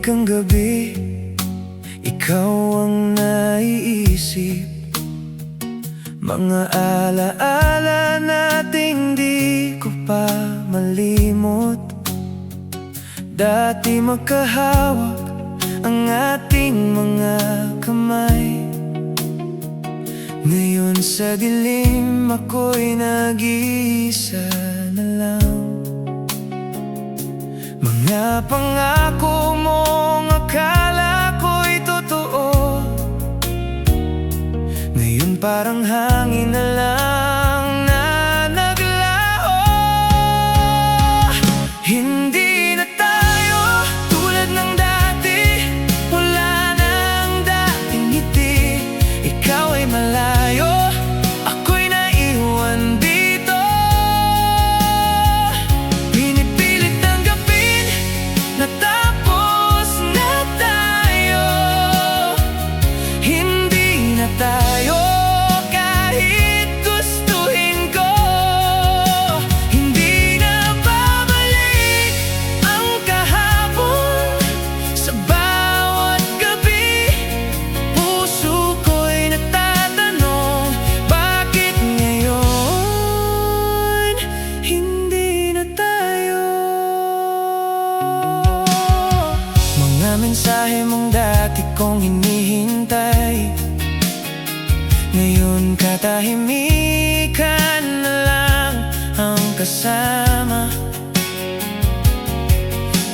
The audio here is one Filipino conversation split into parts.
Tahimik ang gabi, ikaw ang naiisip. Mga alaala nating di ko pa malimot. Dati magkahawak ang ating mga kamay. Ngayon sa dilim ako'y nag-iisa na lang. Mga pangako mong akala ko'y totoo, ngayon parang hangin na lang na naglaho. Hindi na tayo tulad ng dati, wala nang dating ngiti. Ikaw ay malayo, ako'y naiwan dito. Pinipilit tanggapin na tapos na tayo. Hindi na tayo kahit gustuhin ko. Hindi na babalik ang kahapon. Sa bawat gabi puso ko'y nagtatanong, bakit ngayon hindi na tayo? Mga mensahe mong dati kong hinihintay, ngayon katahimikan na lang ang kasama.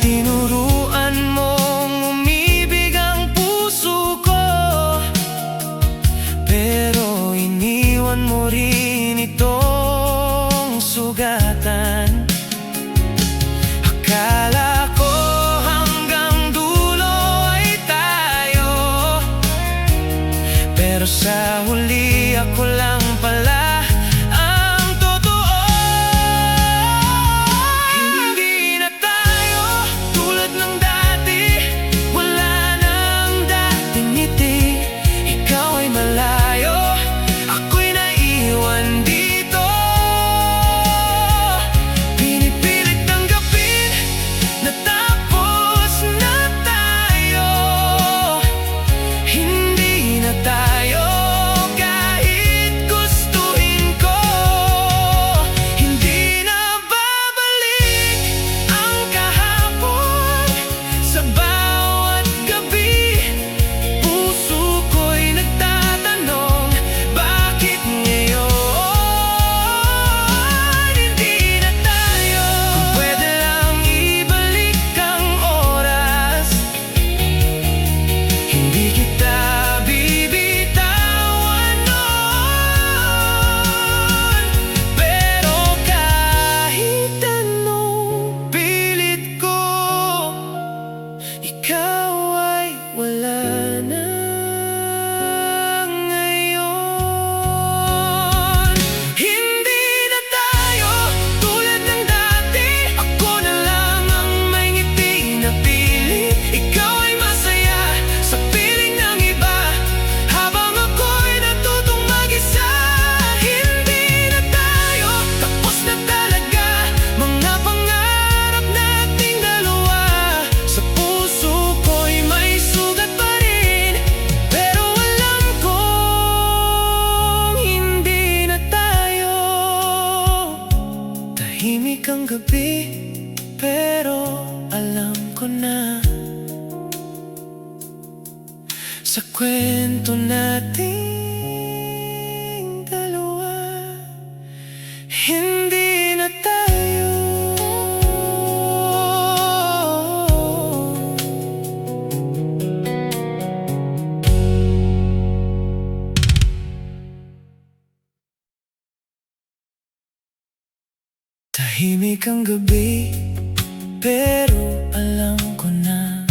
Tinuruan mong umibig ang puso ko, pero iniwan mo rin itong sugatan. Akala ko hanggang dulo ay tayo, pero sa huli ako lang pala ang totoo. Hindi na tayo tulad ng dati, wala nang dating ngiti. Ikaw ay malayo, ako'y naiwan dito. Pinipilit tanggapin na tapos na tayo. Hindi na tayo kahit gustuhin ko. Hindi na babalik ang kahapon. Sa bawat gabi puso ko'y nagtatanong, bakit ngayon hindi na tayo? Kung pwede lang ibalik ang oras, hindi kita bibitawan noon. Pero kahit anong pilit ko, ikaw ay wala na ngayon. Hindi na tayo tulad ng dati, ako na lang ang may ngiti na pilit. Ikaw ay masaya sa piling ng iba, habang ako'y natutong mag-isa. Hindi na tayo, tapos na talaga mga pangarap nating dalawa. Sa puso ko'y may sugat pa rin, pero alam kong hindi na tayo. Tahimik ang gabi, pero alam ko na sa kwento nating dalawa, hindi na tayo. Tahimik ang gabi, pero alam ko na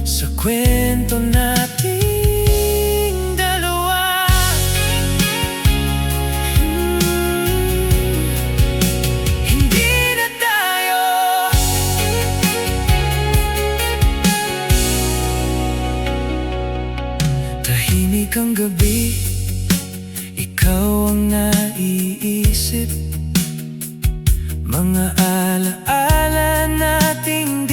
sa kwento nating dalawa, hindi na tayo. Tahimik ang gabi, ikaw ang naiisip. Mga alaala nating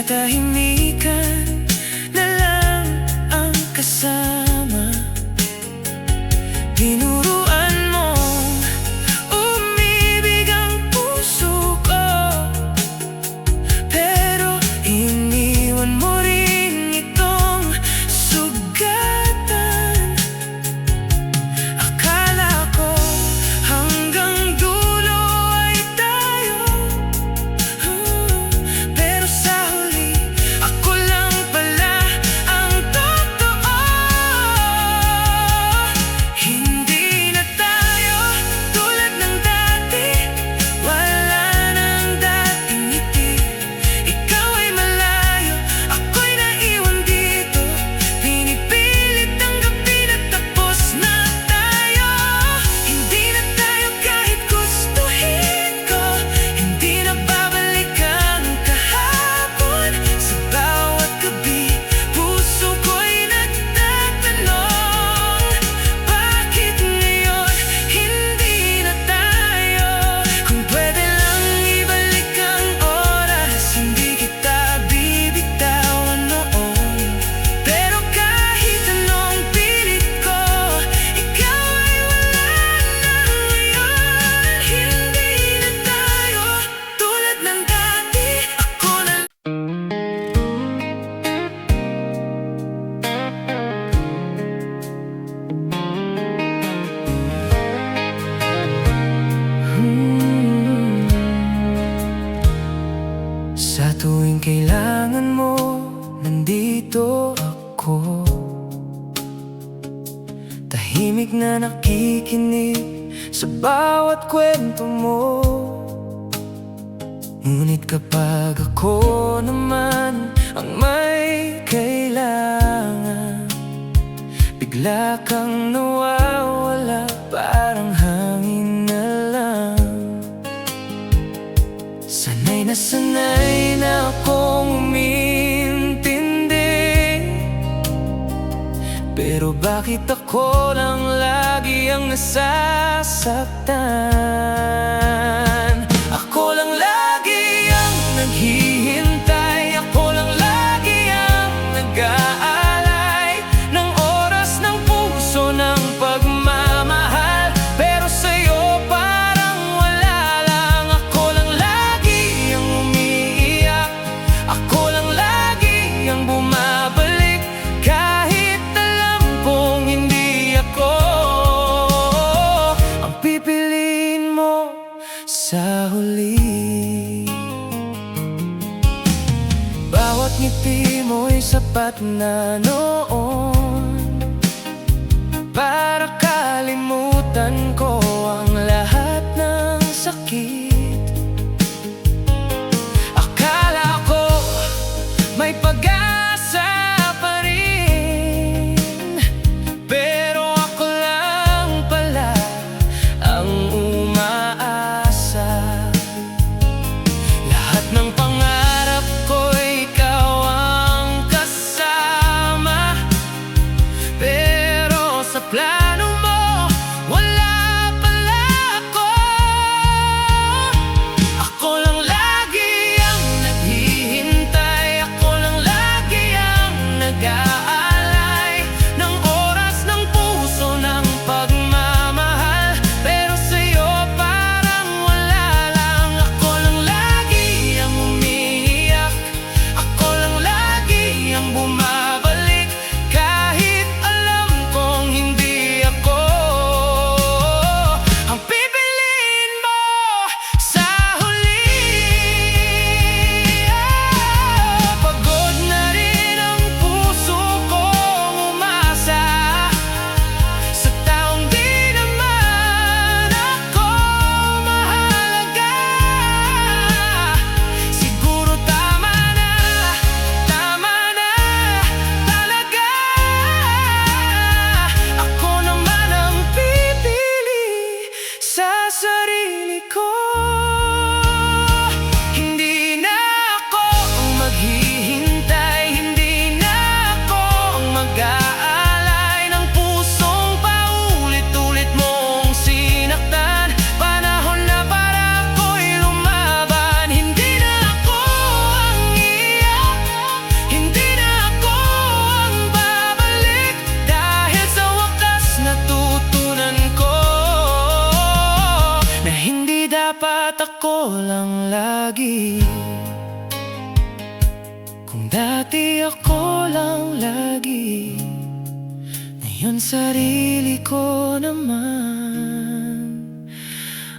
katahimikan na lang ang kasama. Tinuruan mong umibig ang puso ko, pero iniwan mo rin itong sugatan. Akala ko hanggang dulo ay tayo, pero sa huli ako lang pala ang totoo. Hindi na tayo tulad ng dati, wala nang dating ngiti. Ikaw ay malayo, ako'y naiwan dito. Pinipilit tanggapin at tapos na tayo. Hindi na tayo kahit gustuhin ko. Hindi na babalik ang kahapon. Sa bawat gabi, puso ko'y nagtatanong, bakit ngayon hindi na tayo? Kung pwede lang ibalik ang oras, hindi kita bibitawan noon. Pero kahit anong pilit ko, ikaw ay wala na ngayon. Hindi na tayo tulad ng dati, ako na. Sa tuwing kailangan mo, nandito ako. Tahimik na nakikinig sa bawat kwento mo. Ngunit kapag ako naman ang may kailangan, bigla kang nawawala, parang hangin na lang. Sanay na akong umintindi, pero bakit ako lang lagi ang nasasaktan? Ako lang lagi ang naghihintay, ako lang lagi ang nag-aalay ng oras ng puso ng pagmamahal. Pero sa'yo parang wala lang. Ako lang lagi ang umiiyak, ako lang lagi ang bumabalik, kahit alam kong hindi ako ang pipiliin mo sa huli. Bawat ngiti mo'y sapat na noon para kalimutan ko ang lahat ng sakit. Akala ko may pag-asa pa rin, pero ako lang pala ang umaasa. Lahat ng pangarap ko, ikaw ang kasama. Kung dati ako lang lagi, ngayon sarili ko naman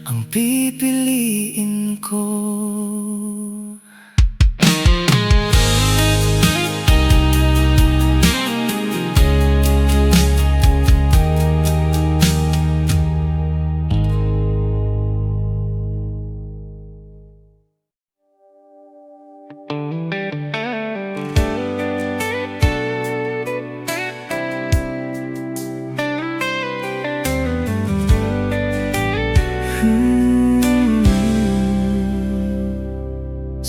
ang pipiliin ko.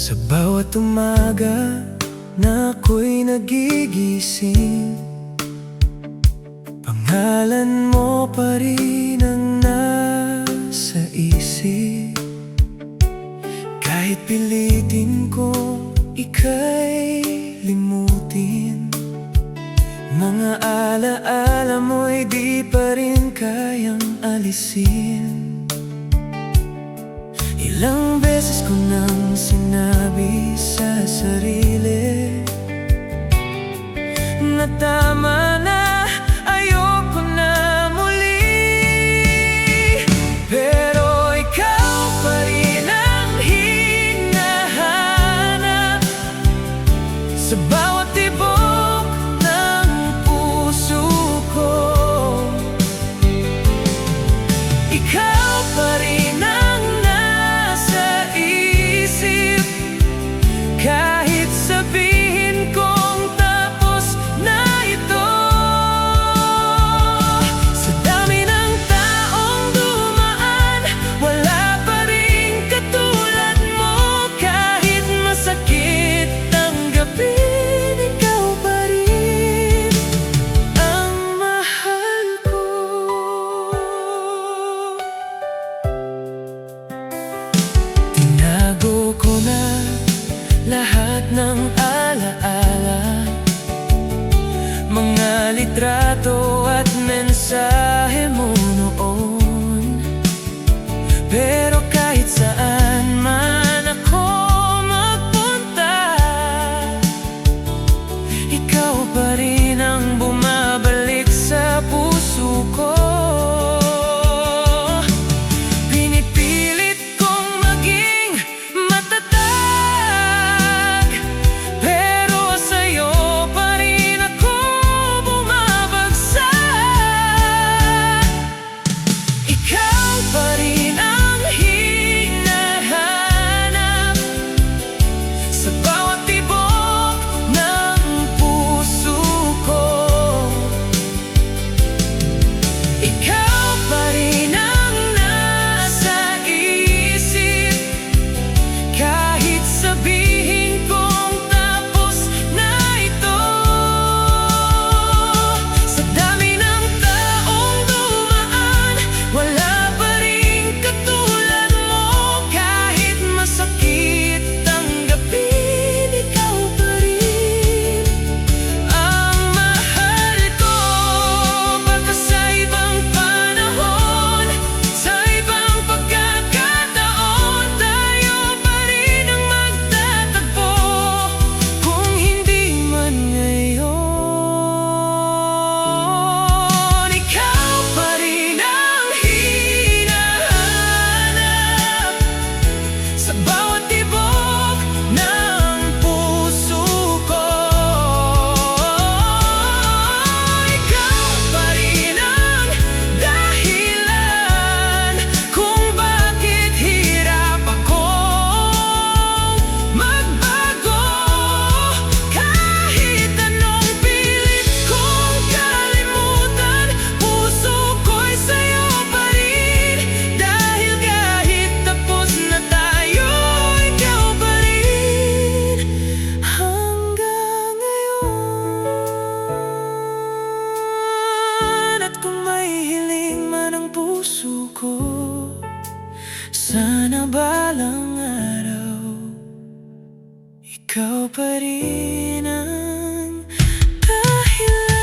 Sa bawat umaga na ako'y nagigising, pangalan mo pa rin ang nasa isip. Kahit pilitin ko ika'y limutin, mga alaala mo'y di pa rin kayang alisin. Ilang beses ko nang sinabi sa sarili na tama na, ayoko na muli. Pero ikaw pa rin ang hinahanap sa bawat tibok ng puso ko. Ikaw pa rin ang kahit sabihin kong tapos na ito. Sa dami ng taong dumaan, wala pa rin katulad mo. Kahit masakit tanggapin, ikaw pa rin ang mahal ko. Tinago ko na lahat ng alaala, mga litrato at mensahe mo noon. Pero kahit saan man ako magpunta, ikaw pa rin ang bumabalik sa puso ko. Pinipilit kong maging matatag, pero sa'yo pa rin ako bumabagsak. Ikaw pa rin ang hinahanap sa bawat tibok ng puso ko. Ikaw pa rin ang nasa isip, kahit sabihin kong tapos na ito. Sa dami ng taong dumaan, wala pa rin katulad mo. Kahit masakit tanggapin, ikaw pa rin ang mahal ko. Baka sa ibang panahon, sa ibang pagkakataon, tayo pa rin ang magtatagpo. Kung hindi man ngayon, ikaw pa rin ang hinahanap sa bawat tibok ng puso ko. Ikaw pa rin ang dahilan kung bakit hirap akong magbago. Kahit anong pilit kong kalimutan, puso ko'y sa'yo pa rin. Dahil kahit tapos na tayo, ikaw pa rin hanggang ngayon. At kung may hiling man ang puso ko, sana balang araw ikaw pa rin ang dahilan.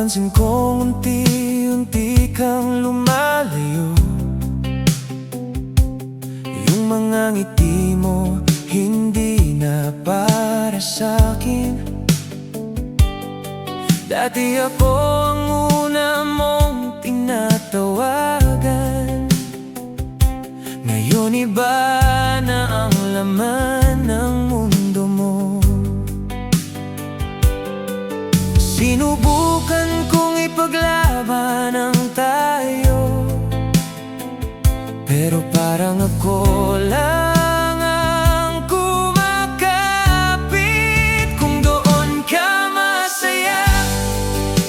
Napapansin kong unti-unti kang lumalayo. Yung mga ngiti mo hindi na para sa'kin. Dati ako ang una mong tinatawagan. Ngayon iba na ang laman ng mundo mo. Sinubukan kong ipaglaban ang tayo, pero parang ako lang ang kumakapit. Kung doon ka masaya,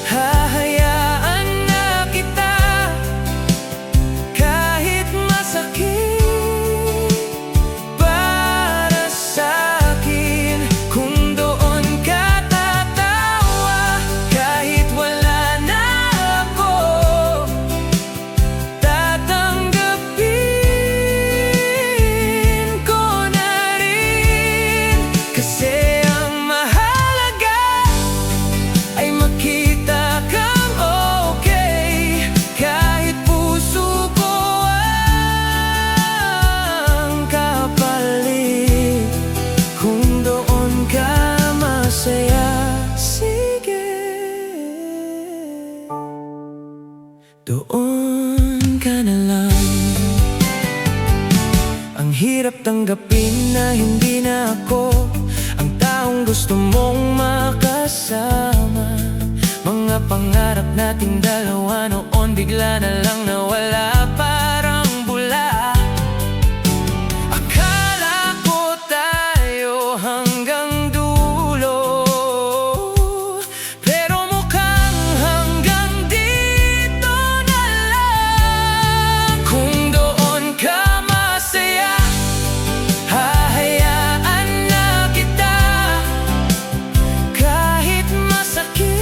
hahayaan na kita. Kahit masakit para sa'kin. Kung doon ka tatawa, kahit wala na ako, tatanggapin ko na rin. Kasi ang mahalaga ay makita kang okay. Kahit puso ko ang kapalit. Kung doon ka masaya, sige, doon ka na lang. Ang hirap tanggapin na hindi na ako ang taong gusto mong makasama. Mga pangarap nating dalawa noon bigla na lang nawala, parang bula. Akala ko tayo hanggang dulo, pero mukhang hanggang dito na lang. Kung doon ka masaya, hahayaan na kita. Kahit masakit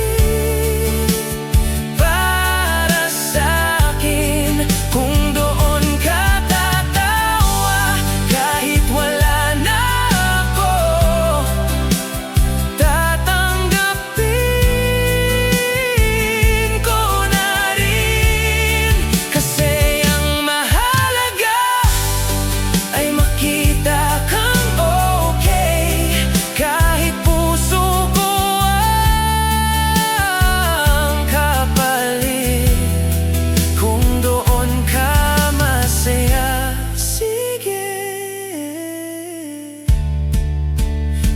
para sa'kin. Kung doon ka tatawa, kahit wala na ako, tatanggapin ko na rin. Kasi ang mahalaga ay makita kang okay. Kahit puso ko ang kapalit. Kung doon ka masaya, sige,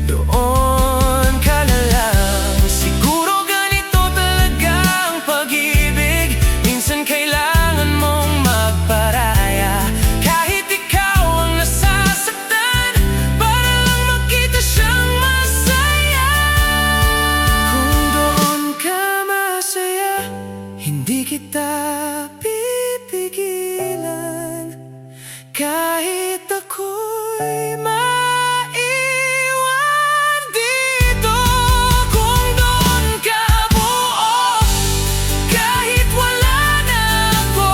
doon ka na lang. Siguro ganito talaga ang pag-ibig. Minsan kailangan mong magparaya. Kahit ikaw ang nasasaktan, para lang makita siyang masaya. Kung doon ka masaya, hindi kita pipigilan. Kahit ako'y maiwan dito. Kung doon ka buo, kahit wala na ako,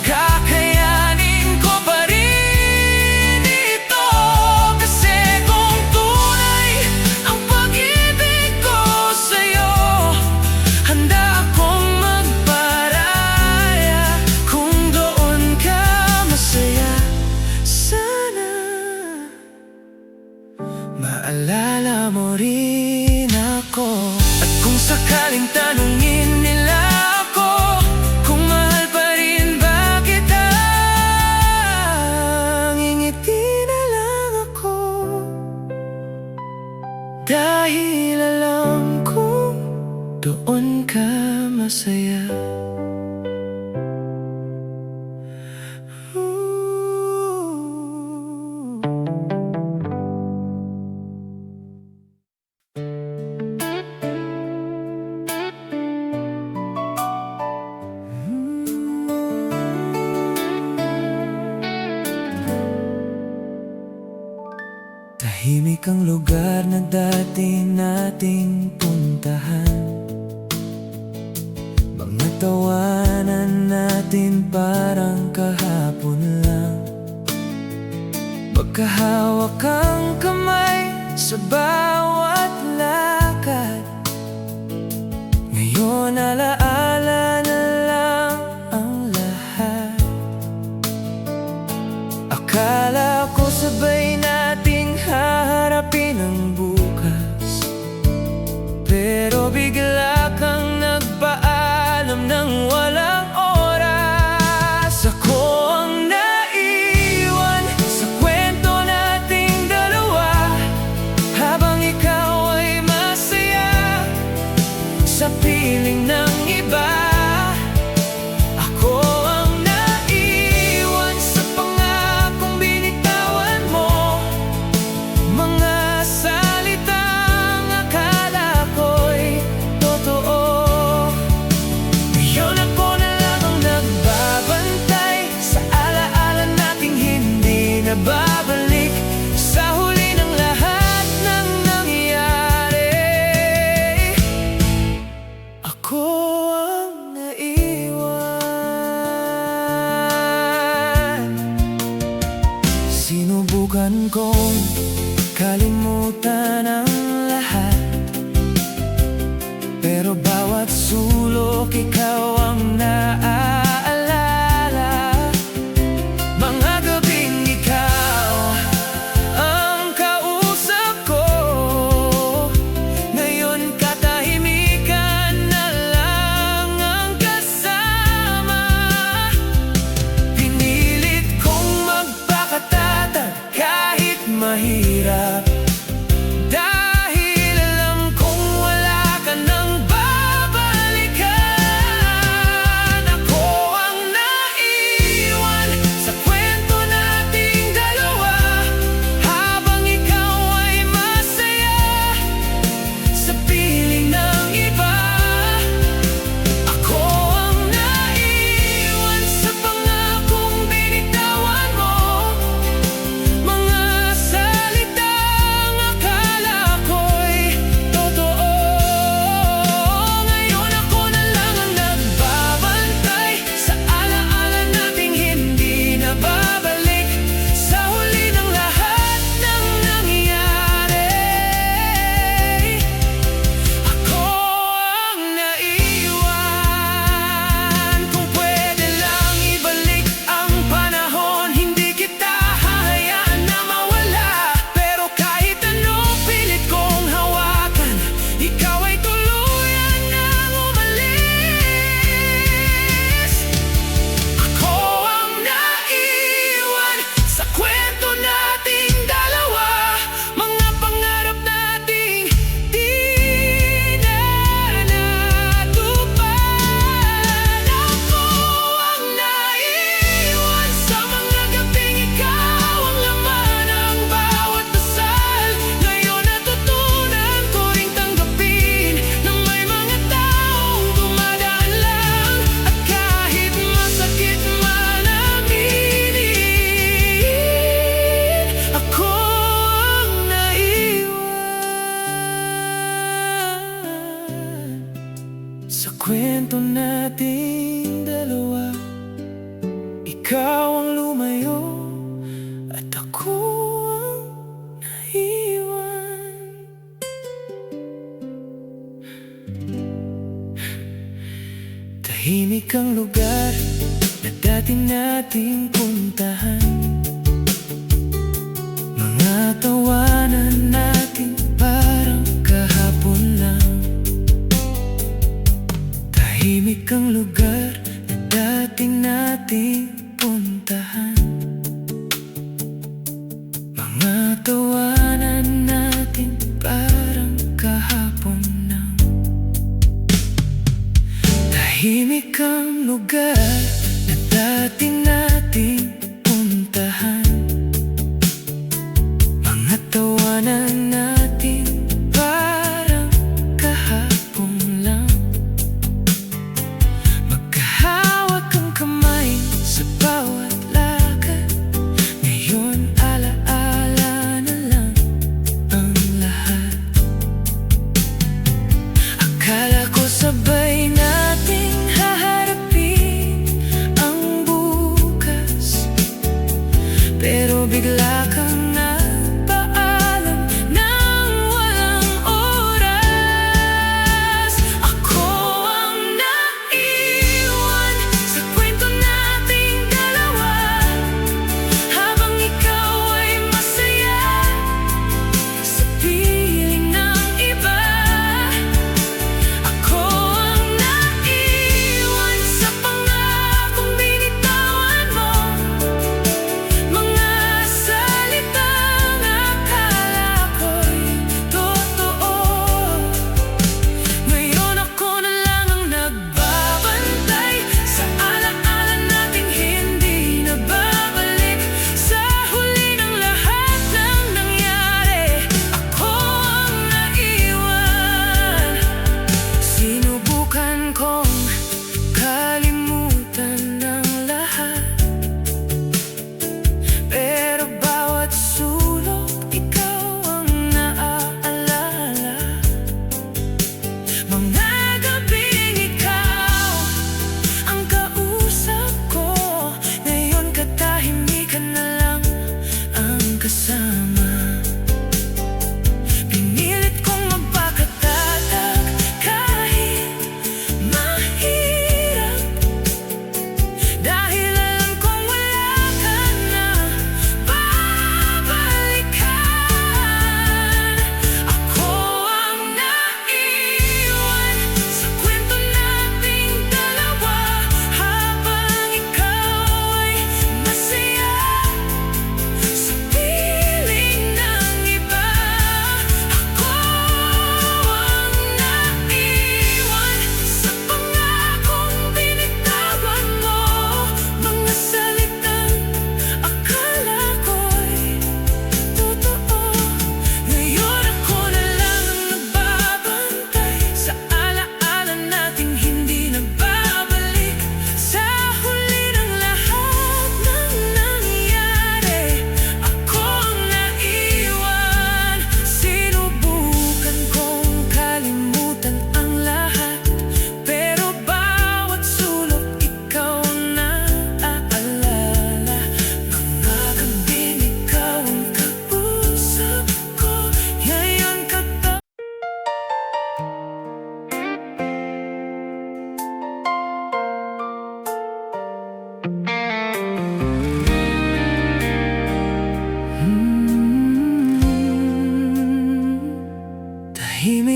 kakayanin ko pa rin ito. Kasi kung tunay ang pag-ibig ko sa'yo, handa akong magparaya. Kung doon ka masaya, sana maalala mo rin ako. At kung sakaling tanungin nila ako kung mahal pa rin ba kita, ngingiti na lang ako. Dahil alam kong doon ka masaya. Tahimik ang lugar na dati nating puntahan. Mga tawanan natin parang kahapon lang. Magkahawak ang kamay sa bawat lakad. Alam kong kalimutan ang lahat, pero bawat sulok ikaw ang naaalala. Mga gabing ikaw ang kausap ko, ngayon katahimikan na lang ang kasama. Pinilit kong magpakatatag kahit mahirap, dahil alam kong wala ka nang babalikan. Ako ang naiwan sa kwento nating dalawa, habang ikaw ay masaya sa piling ng iba. Ako ang naiwan sa pangakong binitawan mo, mga salitang akala ko'y totoo. Ngayon ako na lang ang nagbabantay sa alaala nating hindi na babalik, sa huli ng lahat ng nangyari. Ako ang naiwan. Kung pwede lang ibalik ang panahon, hindi kita hahayaan na mawala. Pero kahit ano pilit kong hawakan, ikaw ay tuluyan nang umalis. Ako ang naiwan sa kwento nating dalawa, mga pangarap nating di na natupad. Ako ang naiwan sa mga gabing ikaw ang laman ng bawat dasal. Ngayon natutunan ko ring tanggapin na may mga taong dumadaan lang, at kahit masakit man aminin, ako ang naiwan sa kwento nating dalawa. Ikaw ang lumayo at ako ang naiwan. Tahimik ang lugar na dati nating puntahan, mga tawanan natin parang kahapon lang. Tahimik ang lugar na dati nating puntahan, mga tawanan natin parang kahapon lang. Tahimik ang lugar na dati nating puntahan, mga tawanan natin parang kahapon lang. Magkahawak ang kamay sa bawat lakad, ngayon alaala na lang ang lahat. Akala ko sabay nating haharapin ang bukas, pero bigla kang nagpaalam na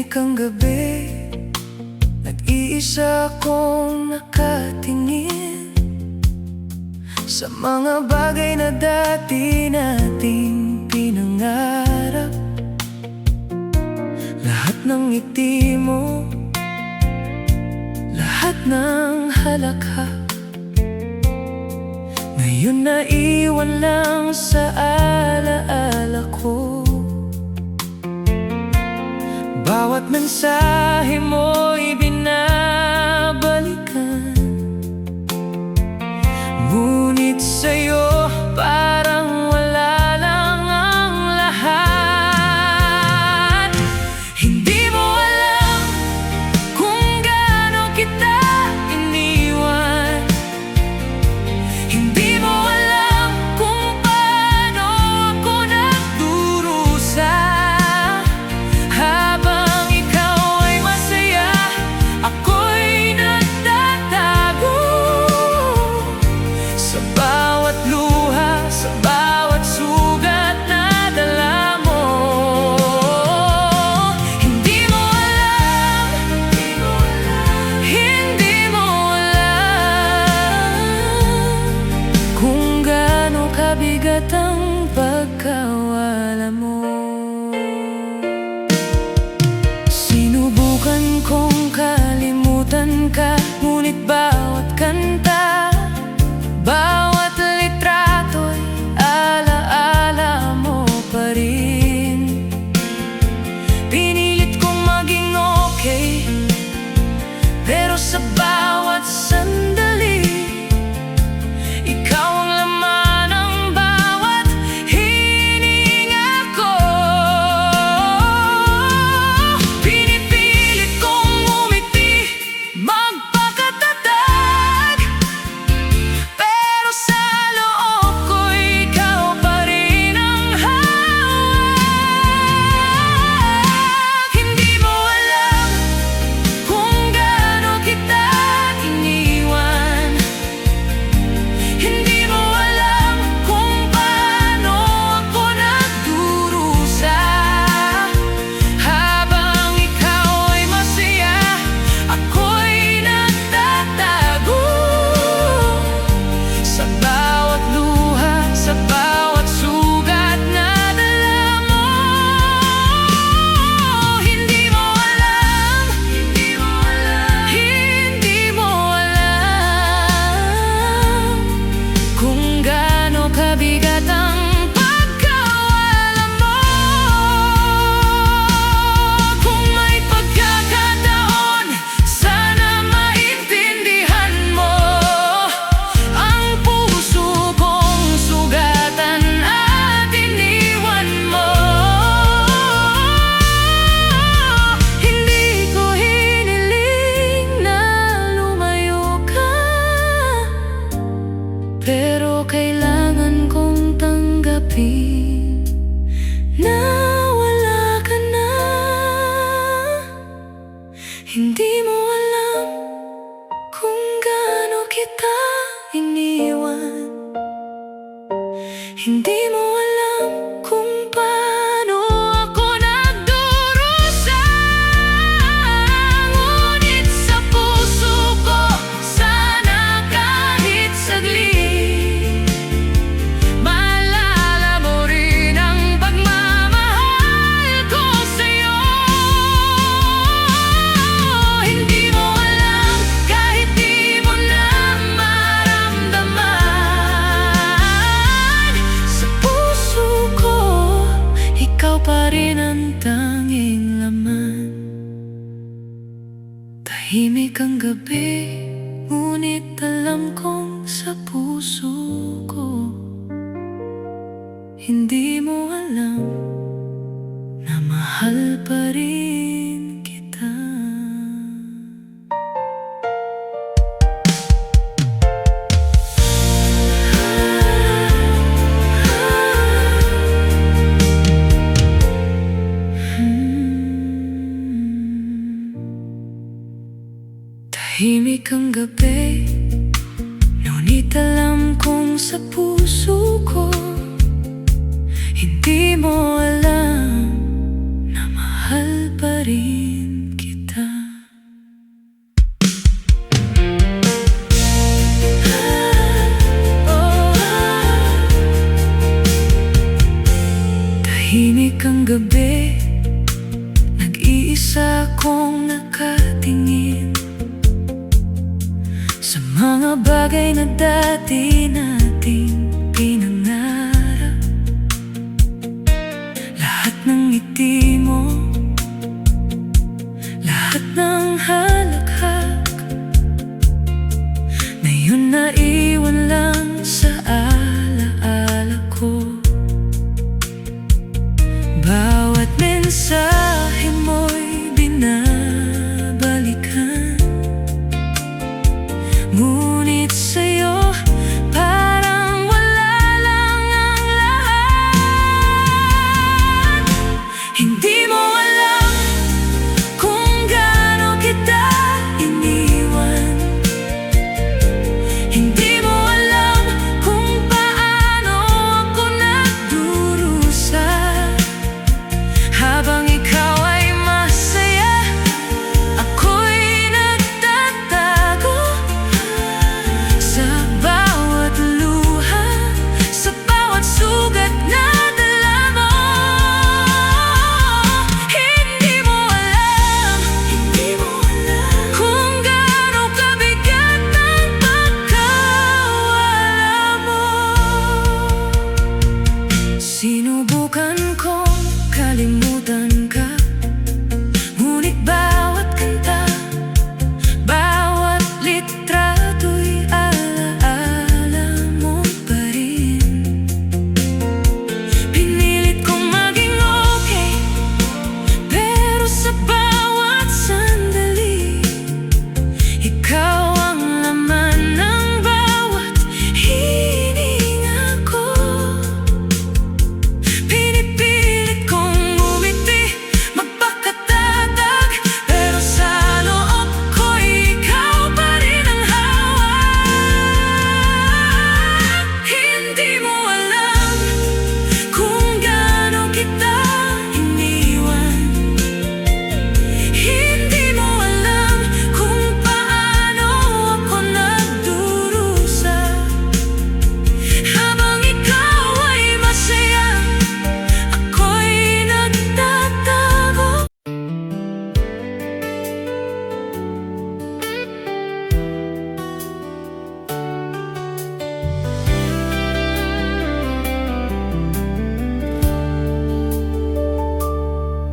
Tahimik ang gabi, nag-iisa akong nakatingin sa mga bagay na dati nating pinangarap. Lahat ng ngiti mo, lahat ng halakhak, ngayon naiwan lang sa alaala ko. Bawat mensahe mo'y binabalikan, ngunit sa'yo parang wala lang ang lahat. Hindi mo alam kung gaano kita iniwan, hindi mo alam kung paano ako nagdurusa. Habang ikaw ay masaya, ako'y nagtatago sa bawat luha, sa bawat sugat na dala mo. Hindi mo alam, hindi mo alam kung gaano kabigat ang pagkawala mo. Sinubukan kong kalimutan ka, ngunit bawat kanta, bawat litrato'y alaala mo pa rin. Pinilit kong maging okay, pero sa bawat sandali, ikaw ang laman ng bawat hininga ko. Pinipilit kong umiti, magpakatatag, pero sa loob ko'y ikaw pa rin ang hawak. Hindi mo alam kung gaano kita iniwan, hindi mo alam kung paano ako nagdurusa. Habang ikaw ay masaya, ako'y nagtatago sa bawat luha, sa bawat sugat na dala mo. Hindi mo alam, hindi mo alam, hindi mo alam kung gaano kabigat ang pagkawala mo. Kung may pagkakataon, sana maintindihan mo ang puso kong sugatan at iniwan mo. Hindi ko hiniling na lumayo ka, pero kailangan kong tanggapin na wala ka na. Hindi mo alam kung gaano kita iniwan, hindi mo alam kung paano ako nagdurusa. Ngunit sa puso ko, sana kahit saglit, maalala mo rin ang pagmamahal ko sa'yo. Hindi mo alam kahit di mo na maramdaman, sa puso ko, ikaw pa rin ang tanging laman. Tahimik ang gabi, ngunit alam kong sa puso ko, hindi mo alam na mahal pa rin kita. Tahimik ang gabi, ngunit alam kong sa puso ko, hindi mo alam na mahal pa rin ng gabi, nag-iisa kong nakatingin sa mga bagay na dati nating pinangarap. Lahat ng ngiti mo, lahat ng halakhak, ngayon naiwan lang sa alaala ko. Bawat mensahe mo'y binabalikan, ngunit sa'yo parang wala lang ang lahat. Hindi mo alam kung gaano kita iniwan. Hindi mo alam kung paano ako nagdurusa. Habang ikaw ay masaya, ako'y nagtatago sa bawat luha, sa bawat sugat na dala mo. Hindi mo alam kung gaano kabigat ang pagkawala mo. Sinubukan kong kalimutan ka, ngunit bawat kanta, bawat litrato'y alaala mo pa rin. Pinilit kong maging okay, pero sa bawat sandali, ikaw ang laman ng bawat hininga ko. Pinipilit kong umiti, magpakatatag, pero sa loob ko'y ikaw pa rin ang hawak. Hindi mo alam kung gaano kita iniwan. Hindi mo alam kung paano ako nagdurusa. Habang ikaw ay masaya, ako'y nagtatago.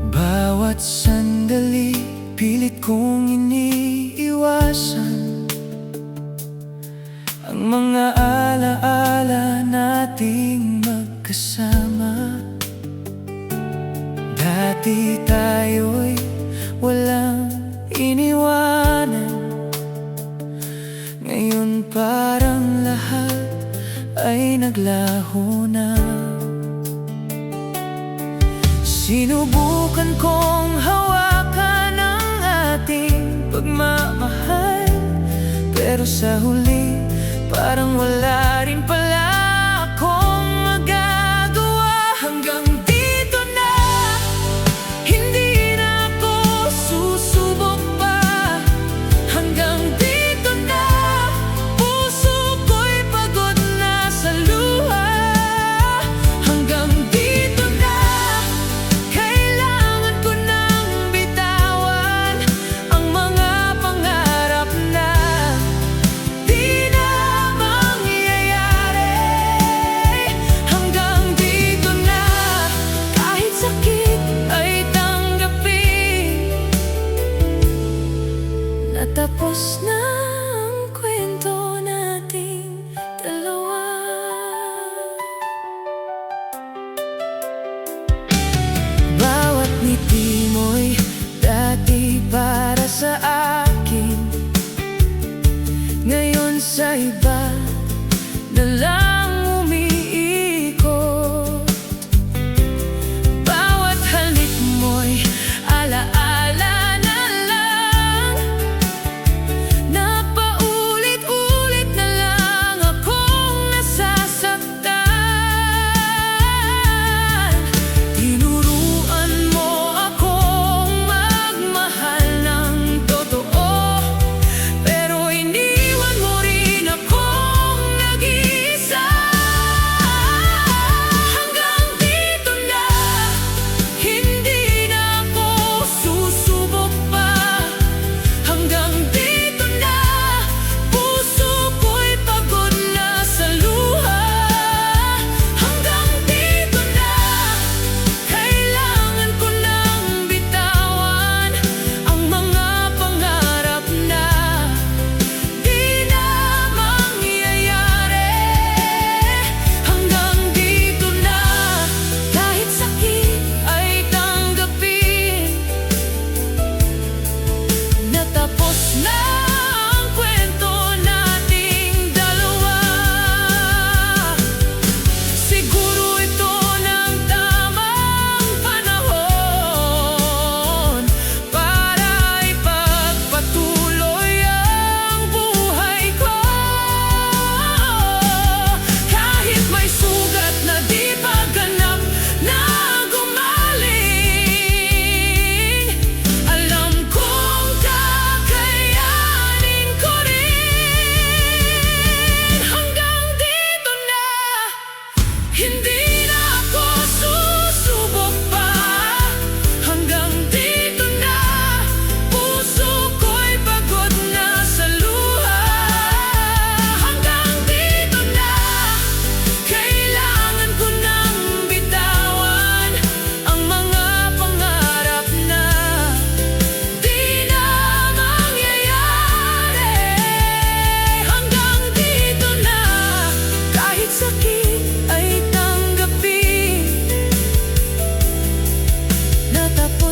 Bawat sandali, pilit kong iniiwasan ang mga alaala nating magkasama. Dati tayo'y walang iniwanan, ngayon parang lahat ay naglaho na. Sinubukan kong hawakan ang ating pagmamahal, pero sa huli parang wala rin pala akong magagawa. Hanggang dito na, hindi na ako susubok pa. Hanggang dito na, puso ko'y pagod na sa luha. Hanggang dito na, kailangan ko nang bitawan ang mga pangarap na di na mangyayari.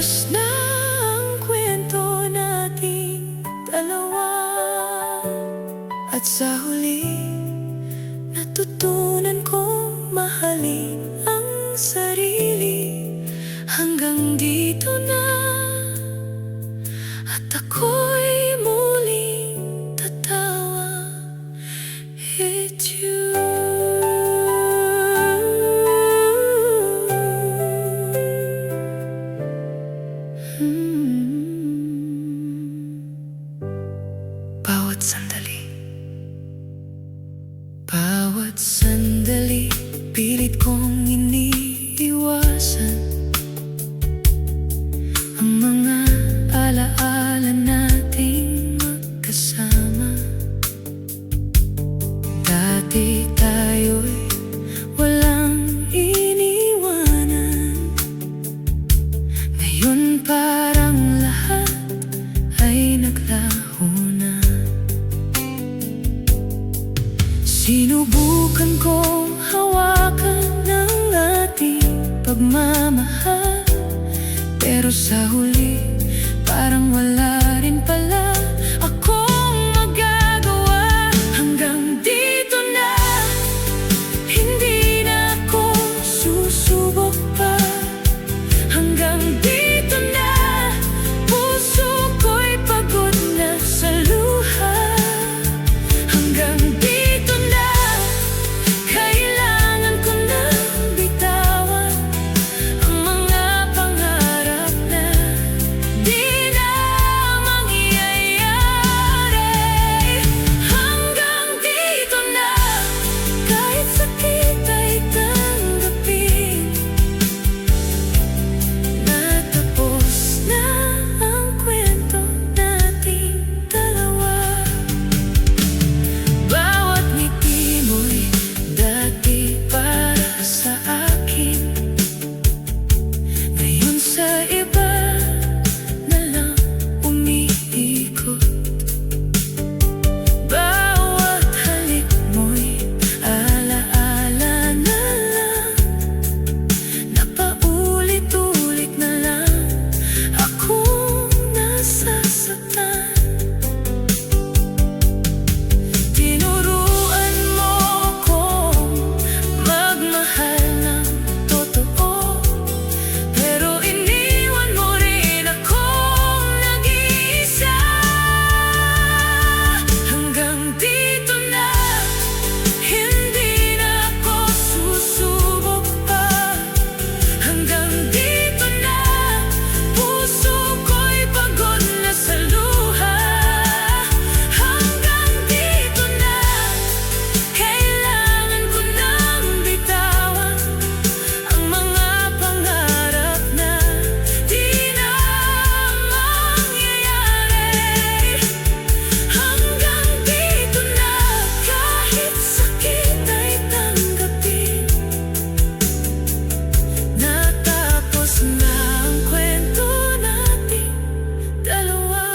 Natapos na ang kwento nating dalawa. At sa huli, natutunan kong mahalin ang sarili. Hanggang dito na, at ako'y muling tatawa. It's you. Bawat sandali, bawat sandali, pilit kong iniiwasan ang mga alaala nating magkasama. Dati tayo'y walang iniwanan. Ngayon parang lahat ay naglaho na. Sinubukan kong hawakan ng ating pagmamahal, pero sa huli, parang wala rin pala akong magagawa. Hanggang dito na, hindi na ako susubok pa. Hanggang dito na, puso ko'y pagod na sa luha. Hanggang dito na, kailangan ko nang bitawan ang mga pangarap na di na mangyayari. Hanggang dito na, kahit sakit ay tanggapin. Natapos na ang kwento nating dalawa. Bawat ngiti mo'y dati para sa akin, ngayon sa iba na lang umiikot. Bawat halik mo'y alaala na lang, na paulit-ulit na lang akong nasasaktan. Tinuruan mo akong magmahal ng totoo, pero iniwan mo rin akong nag-iisa. Hanggang dito na, hindi na ako susubok pa. Hanggang dito na, puso ko'y pagod na sa luha. Hanggang dito na, kailangan ko nang bitawan ang mga pangarap na di na mangyayari. Hanggang dito na, kahit sakit ay tanggapin. Natapos na ang kwento nating dalawa.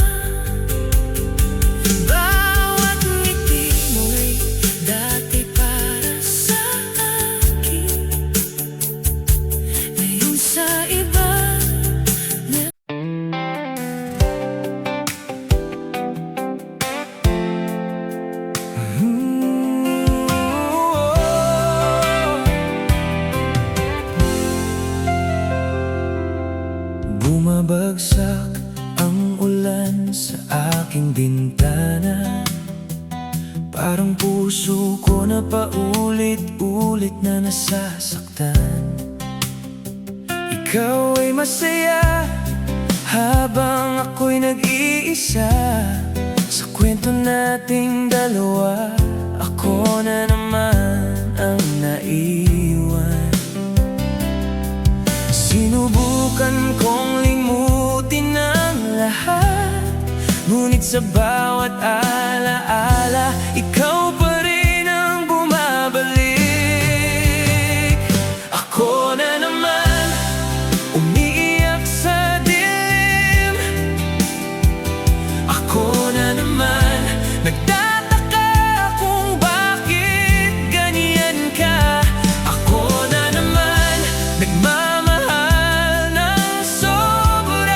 Bawat ngiti mo'y dati para sa akin, ngayon sa iba na. Bumabagsak ang ulan sa aking bintana. Parang puso ko na paulit-ulit na nasasaktan. Ikaw ay masaya habang ako'y nag-iisa. Sa kwento nating dalawa, ako na naman ang naiwan. Sinubukan kong limutin ang lahat, ngunit sa bawat alaala, ikaw pa rin ang bumabalik. Ako na naman, umiiyak sa dilim. Ako na naman, nagtataka kung bakit ganyan ka. Ako na naman, nagmamahal ng sobra.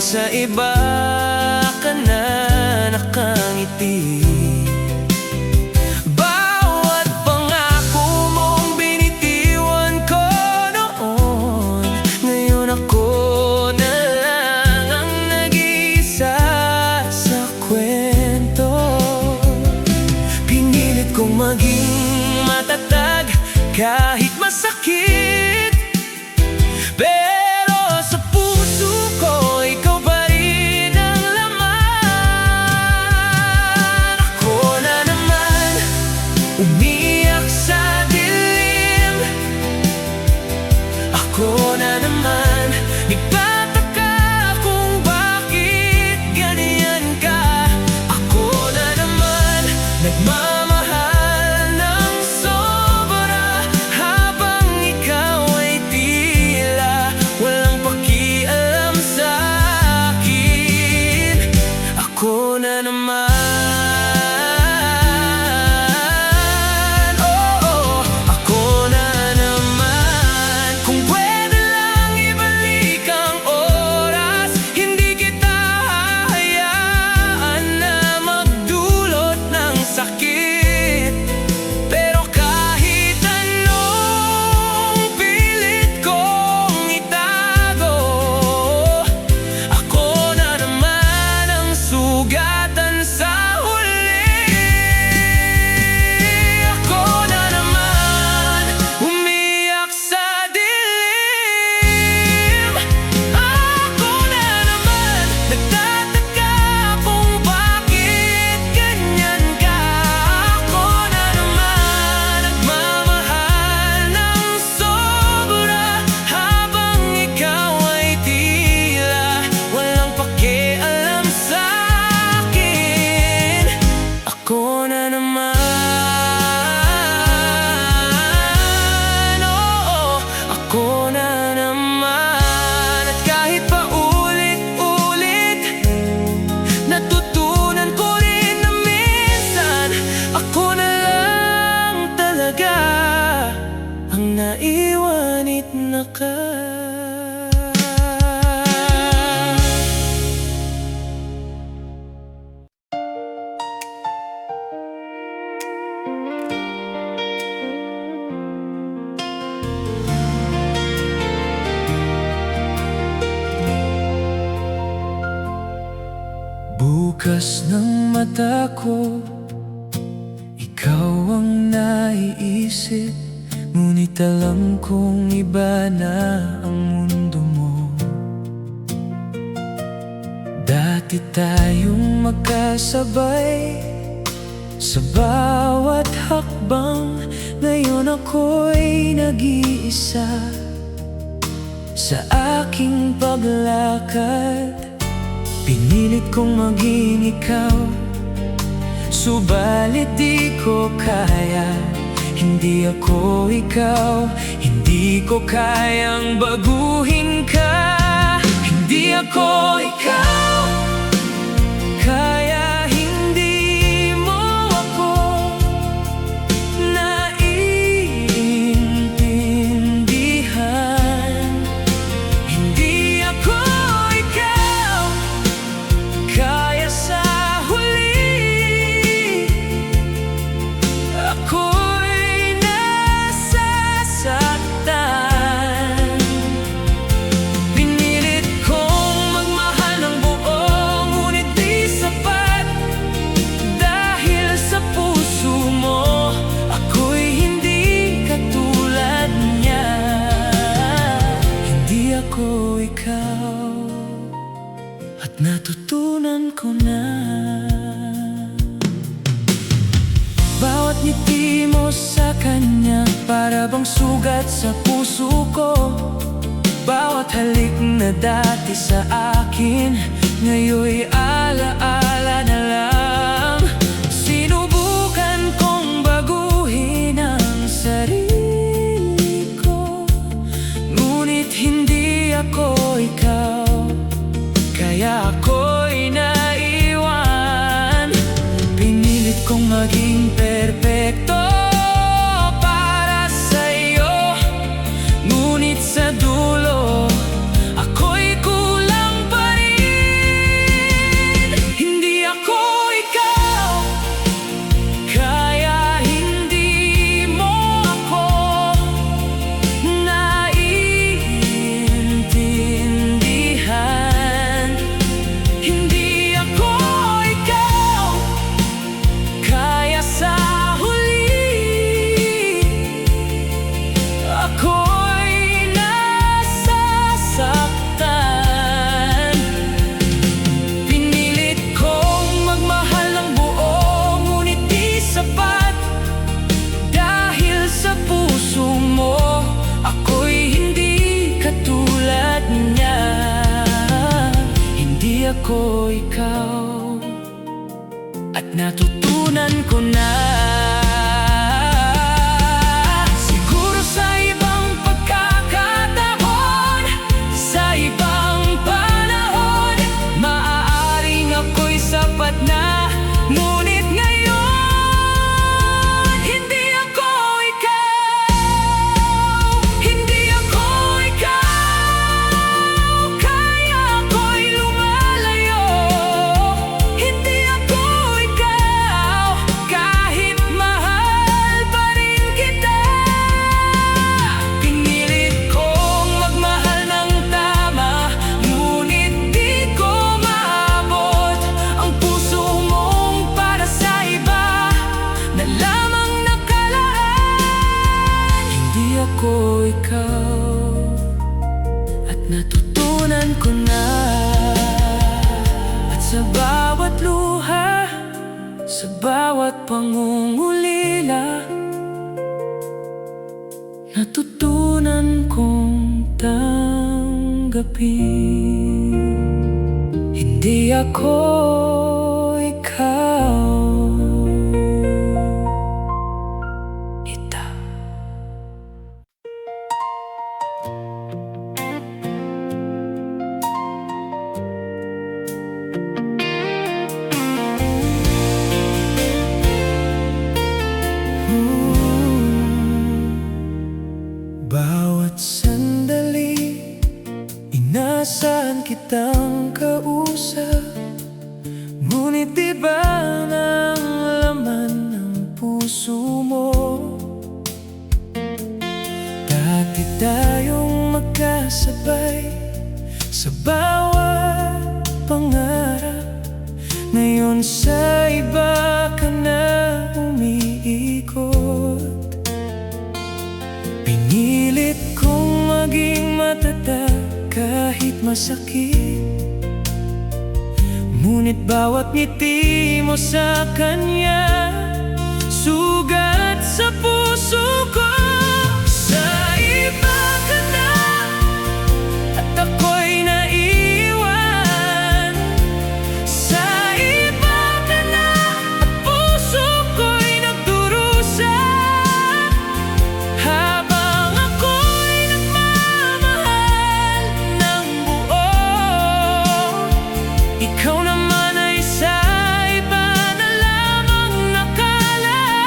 sa iba ka na nakangiti. Bawat pangako mong binitiwan ko noon, ngayon ako na lang ang nag-iisa sa kwento. Pinilit kong maging matatag kahit masakit, pero sa puso ko ikaw pa rin ang laman. Ako na naman umiyak sa dilim, ako na naman nagtataka kung bakit ganyan ka. Ako na naman nagmamahal ng sobra, habang ikaw ay tila walang pakialam sa akin. Ako na naman, oo, ako na naman. Kung pwede lang ibalik ang oras, hindi kita hahayaan na magdulot ng sakit. Pero kahit anong pilit kong itago, ako na naman ang sugatan sa huli. Ako na naman umiyak sa dilim, ako na naman nagtataka kung bakit ganyan ka. Ako na naman nagmamahal ng sobra, habang ikaw ay tila walang pakialam sa akin. Ako na naman, oo, ako na naman. At kahit pa ulit-ulit, natutunan ko rin na minsan ako na lang talaga ang naiwanit na ka. Bukas ng mata ko, ikaw ang naiisip, ngunit alam kong iba na ang mundo mo. Dati tayong magkasabay sa bawat hakbang, ngayon ako'y nag-iisa sa aking paglakad. Pinilit kong maging ikaw, subalit di ko kaya. Hindi ako ikaw, hindi ko kayang baguhin ka. Hindi ako ikaw, kaya hindi mo ako naiintindihan. Hindi ako ikaw, kaya sa huli ako'y nasasaktan. Pinilit kong magmahal ng buo, ngunit di sapat, dahil sa puso mo ako'y hindi katulad niya. Hindi ako ikaw, at natutunan ko na. Bawat ngiti mo sa kanya para bang sugat sa puso ko. Bawat halik na dati sa akin, ngayon'y alaala na lang. Sinubukan kong baguhin ang sarili ko, ngunit hindi ako ikaw, kaya ako'y naiwan. Pinilit kong maging perpekto para sa'yo, ngunit sa dulo ako'y kulang pa rin. ako ikaw, at natutunan ko na. Siguro sa ibang pagkakataon, sa ibang panahon, maaaring ako'y sapat na. Ngunit ngayon, hindi ako ikaw. Hindi ako ikaw, kaya ako'y lumalayo. Hindi ako ikaw, kahit mahal pa rin kita. Pinilit kong magmahal ng tama, ngunit di ko maabot ang puso mong para sa iba na lamang nakalaan. Hindi ako ikaw, at natutunan ko na. At sa bawat luha, sa bawat pangungulila, natutunan kong tanggapin. Hindi ako ikaw. Ita. Bawat sandali, inaasahan kitang kausap. Ngunit di ba ang laman ng puso mo? Dati tayong magkasabay sa bawat pangarap. Ngayon sa iba ka na umiikot. Pinilit kong maging matatag kahit masakit. Ngunit bawat ngiti mo sa kanya, sugat sa puso ko. Sa iba ka na, at ako'y naiwan. Sa iba ka na, at puso ko'y nagdurusa. Habang ako'y nagmamahal ng buo, ikaw naman ay sa iba na lamang nakalaan.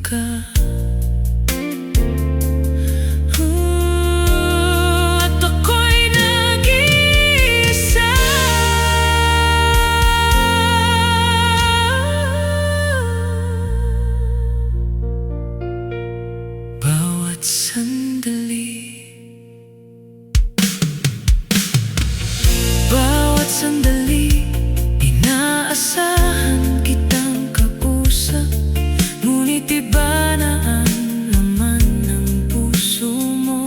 ka. At ako'y nag-iisa. Bawat sandali, bawat sandali, inaasahan kitang kausap. Ngunit iba na ang laman ng puso mo.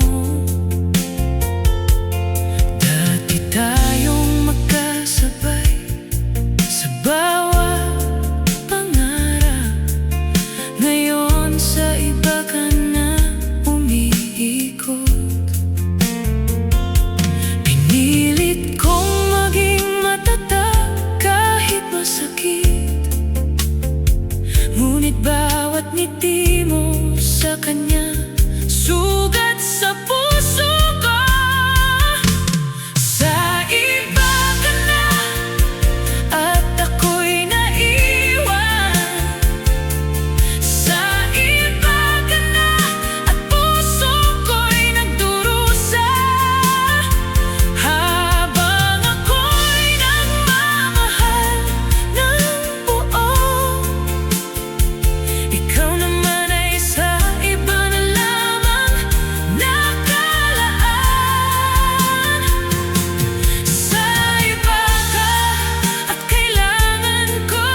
Dati tayong magkasabay sa bawat pangarap. Ngayon sa iba ka na umiikot. Pinilit kong maging matatag kahit masakit. Ngunit bawat ngiti mo sa kanya, sugat sa puso ko. Sa iba ka na at ako'y naiwan. Sa iba ka na at puso ko'y nagdurusa. Habang ako'y nagmamahal ng buo, ikaw naman ay sa iba na lamang nakalaan. Sa iba ka at kailangan ko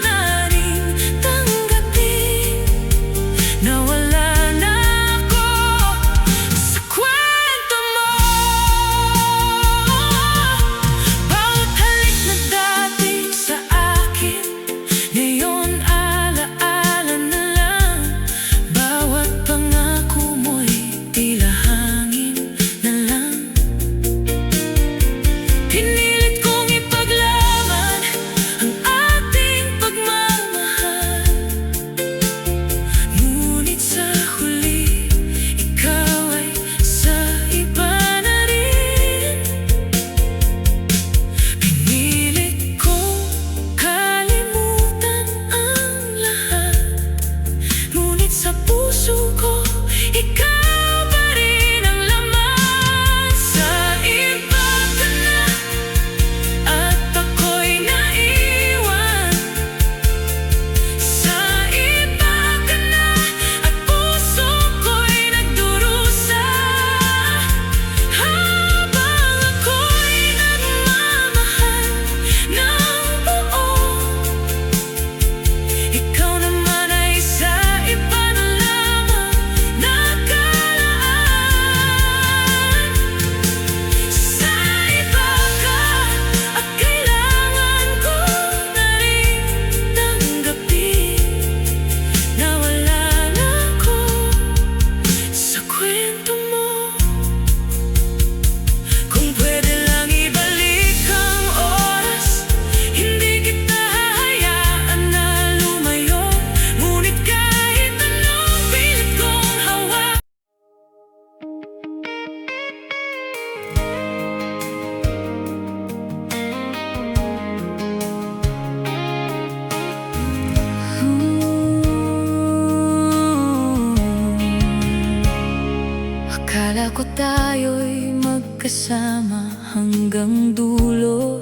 na rin tanggapin na wala na ako sa kwento mo. Bawat halik na dati sa akin, ngayon alaala na lang. Bawat pangako mo'y tila hangin na lang. Pinilit kong ipaglaban ang ating pagmamahal. Ngunit sa huli, ikaw ay sa iba na rin. Pinilit kong kalimutan ang lahat. Ngunit sa puso ko, ikaw pa rin ang laman. Sa iba ka na at ako'y naiwan. Sa iba ka na at puso ko'y nagdurusa. Habang ako'y nagmamahal ng buo, ikaw naman ay sa iba na lamang nakalaan. Sa iba ka at kailangan ko na rin tanggapin na wala na ako sa kwento mo. Kung pwede lang ibalik ang oras, hindi kita hahayaan na lumayo. Ngunit kahit anong pilit kong hawak, akala ko tayo'y magkasama hanggang dulo.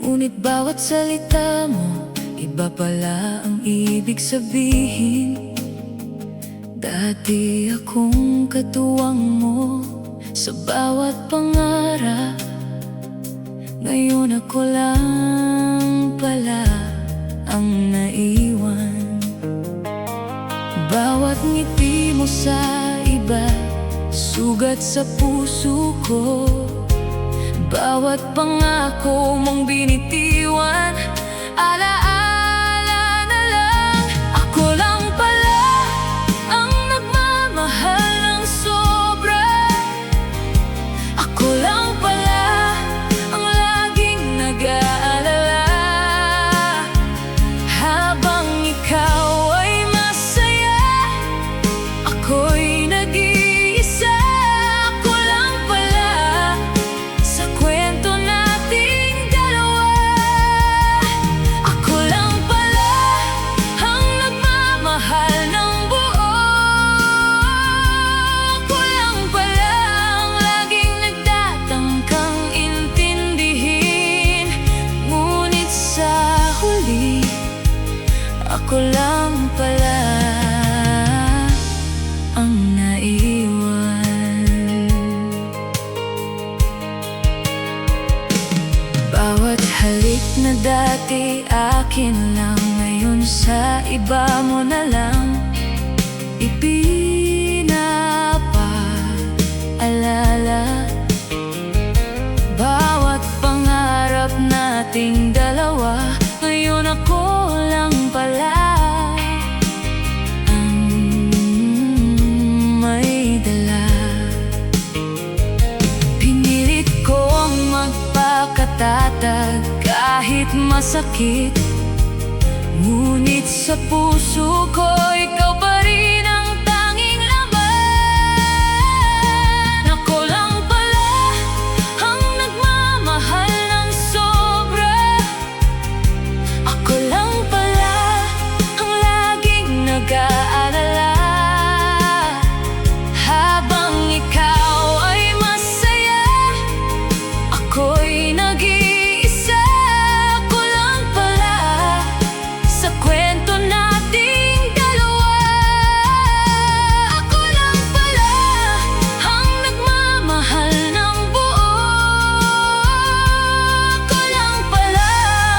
Ngunit bawat salita mo, iba pala ang ibig sabihin. Dati akong katuwang mo sa bawat pangarap. Ngayon ako lang pala ang naiwan. Bawat ngiti mo sa iba, sugat sa puso ko. Bawat pangako mong binitiwan, alaala na lang. Ako lang pala ang nagmamahal ng sobra. Ako lang pala ang laging nag-aalala. Habang ikaw ay masaya, ako'y nag-iisa. Ako lang pala sa kwento nating dalawa. Ako lang Bawat halik na dati akin lang, ngayon sa iba mo na lang ipinapaalala. Bawat pangarap nating dalawa, ngayon ako lang pala ang may dala. Pinilit kong magpakatatag kahit masakit, ngunit sa puso ko ikaw pa rin ang tanging laman. Ako lang pala ang nagmamahal ng sobra. Ako lang pala ang laging nag-aalala. Habang ikaw ay masaya, ako'y nag-iisa. Ako lang pala sa kwento nating dalawa. Ako lang pala ang nagmamahal ng buo. Ako lang pala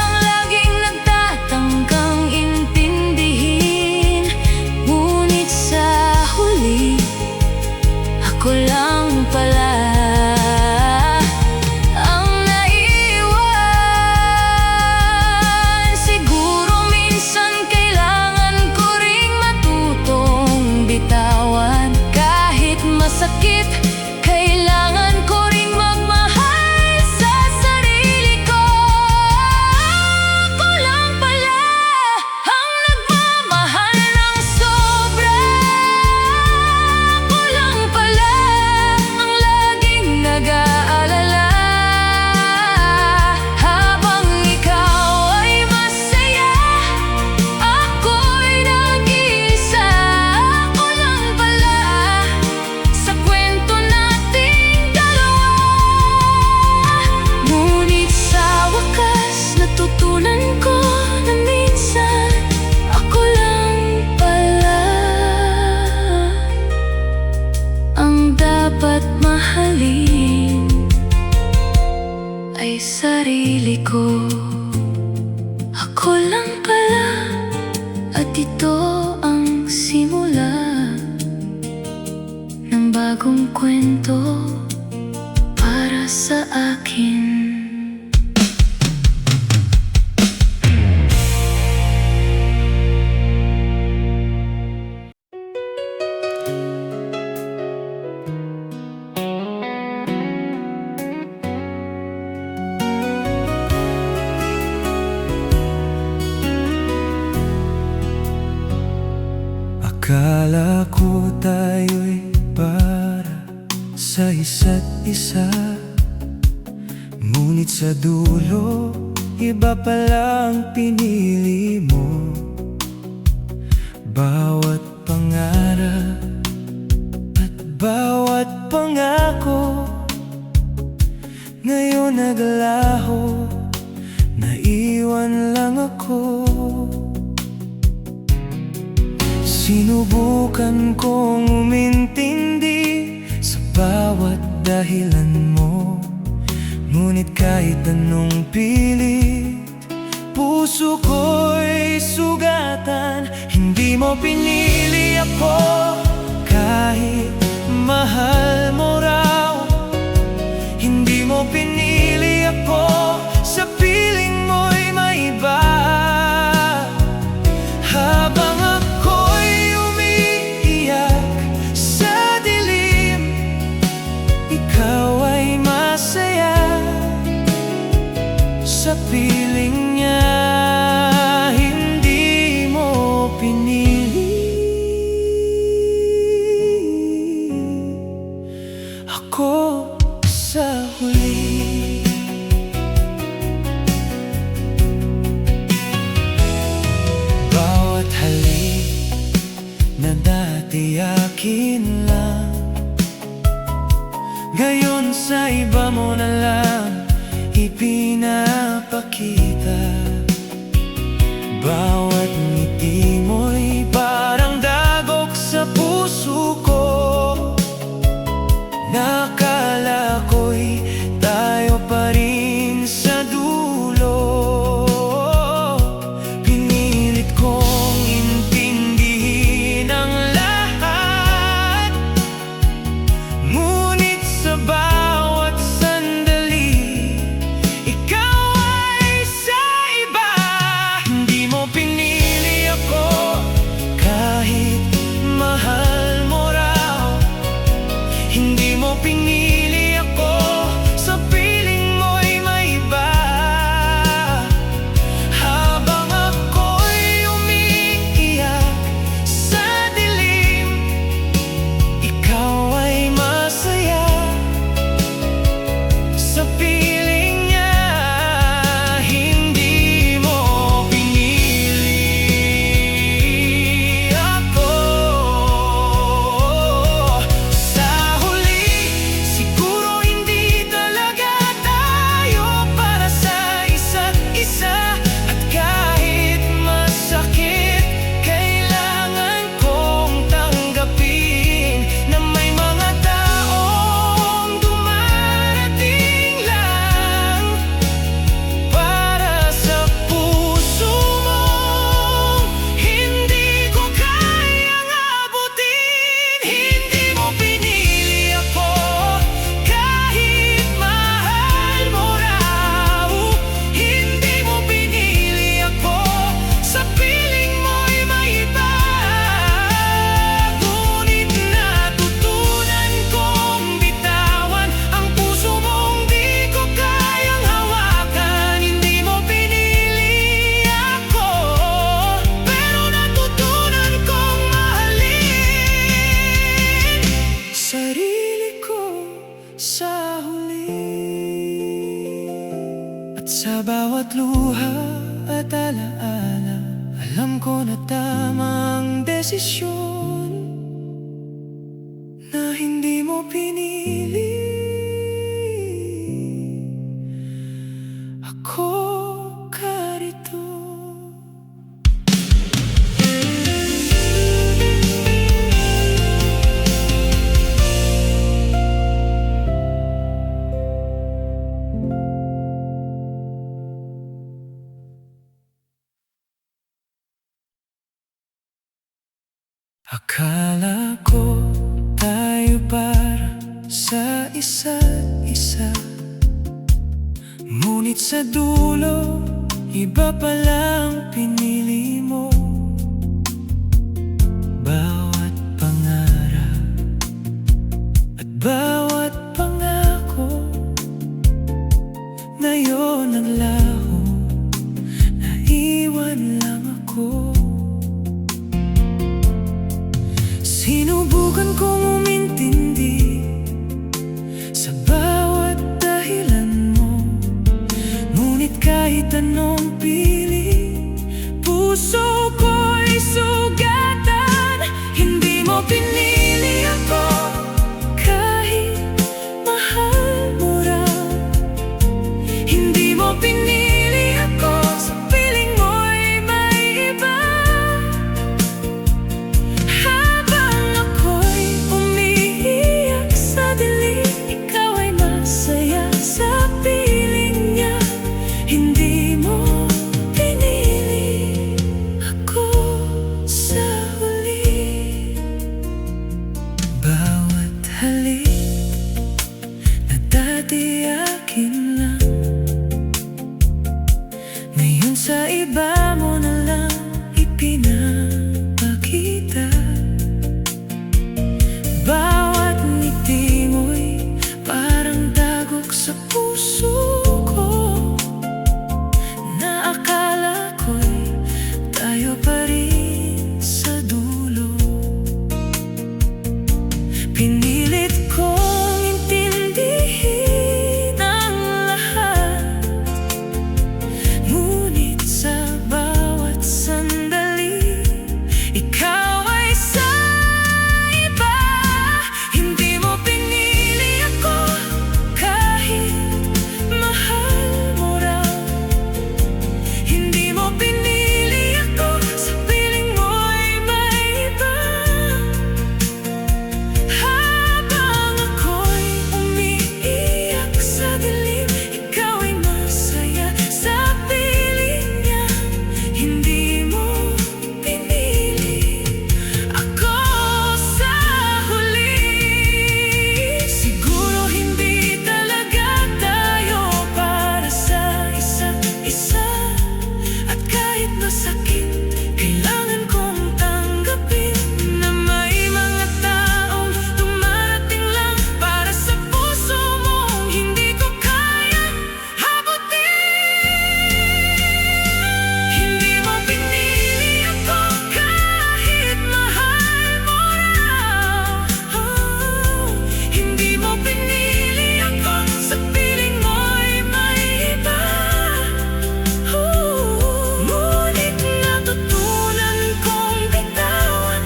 ang laging nagtatangkang intindihin, ngunit sa huli ako lang pala ang naiwan. Siguro minsan kailangan ko ring matutong bitawan. Kahit masakit, kailangan ko ring magmahal sa sarili ko. Ako lang pala ang nagmamahal ng sobra. Ako lang pala ang laging nag-aalala. Habang ikaw ay masaya, ako'y nag-iisa. Ako lang pala sa kwento nating dalawa. Ngunit sa wakas natutunan ko na minsan ako lang pala ang dapat mahalin ay sarili ko. Ako lang pala, at ito ang simula ng bagong kwento para sa akin. Akala ko tayo'y para sa isa't isa, ngunit sa dulo, iba palang pinili mo. Bawat pangarap at bawat pangako ngayon naglaho, naiwan lang ako. Sinubukan kong umintindi sa bawat dahilan mo, ngunit kahit anong pilit, puso ko'y sugatan. Hindi mo pinili ako kahit mahal mo raw. Hindi mo pinili ako sa piling mo'y may iba. Habang ako'y umiiyak sa dilim, ikaw ay masaya sa piling niya. Hindi mo pinili ako sa huli. Bawat halik na dati akin lang, ngayon sa iba mo na lang ipinapakita. Bawat ngiti mo'y parang dagok sa puso ko. Nakala ko'y tayo pa rin sa dulo. Sa bawat luha at alaala, alam ko na tamang desisyon na hindi mo pinili. Ako ka rito. Akala ko tayo para sa isa't isa, ngunit sa dulo, iba palang pinili mo. Bawat pangarap at bawat pangako, ngayon ang laho, naiwan lang ako. Sinubukan kong umintindi sa bawat dahilan mo, ngunit kahit anong pili, puso ko'y sugatan. Hindi mo pinili ako, kahit mahal mo raw. Hindi mo pinili ako, sa piling mo'y may iba. Sa iba mo na lang ipinapakita. Bawat ngiti mo'y parang dagok sa puso ko, na akala ko'y tayo pa rin sa dulo. Pinilit kong intindihin ang lahat, ngunit sa bawat sandali, ikaw ay sa iba. Hindi mo pinili ako, kahit mahal mo raw. Hindi mo pinili ako, sa piling mo'y may iba. Habang ako'y umiiyak sa dilim, ikaw ay masaya sa piling niya. Hindi mo pinili ako sa huli. Siguro hindi talaga tayo para sa isa't isa, at kahit masakit, kailangan kong tanggapin na may mga taong dumarating lang para sa puso mong hindi ko kayang habutin. Hindi mo pinili ako, kahit mahal mo raw. Hindi mo pinili ako, sa piling mo'y may iba. Ngunit natutunan kong bitawan.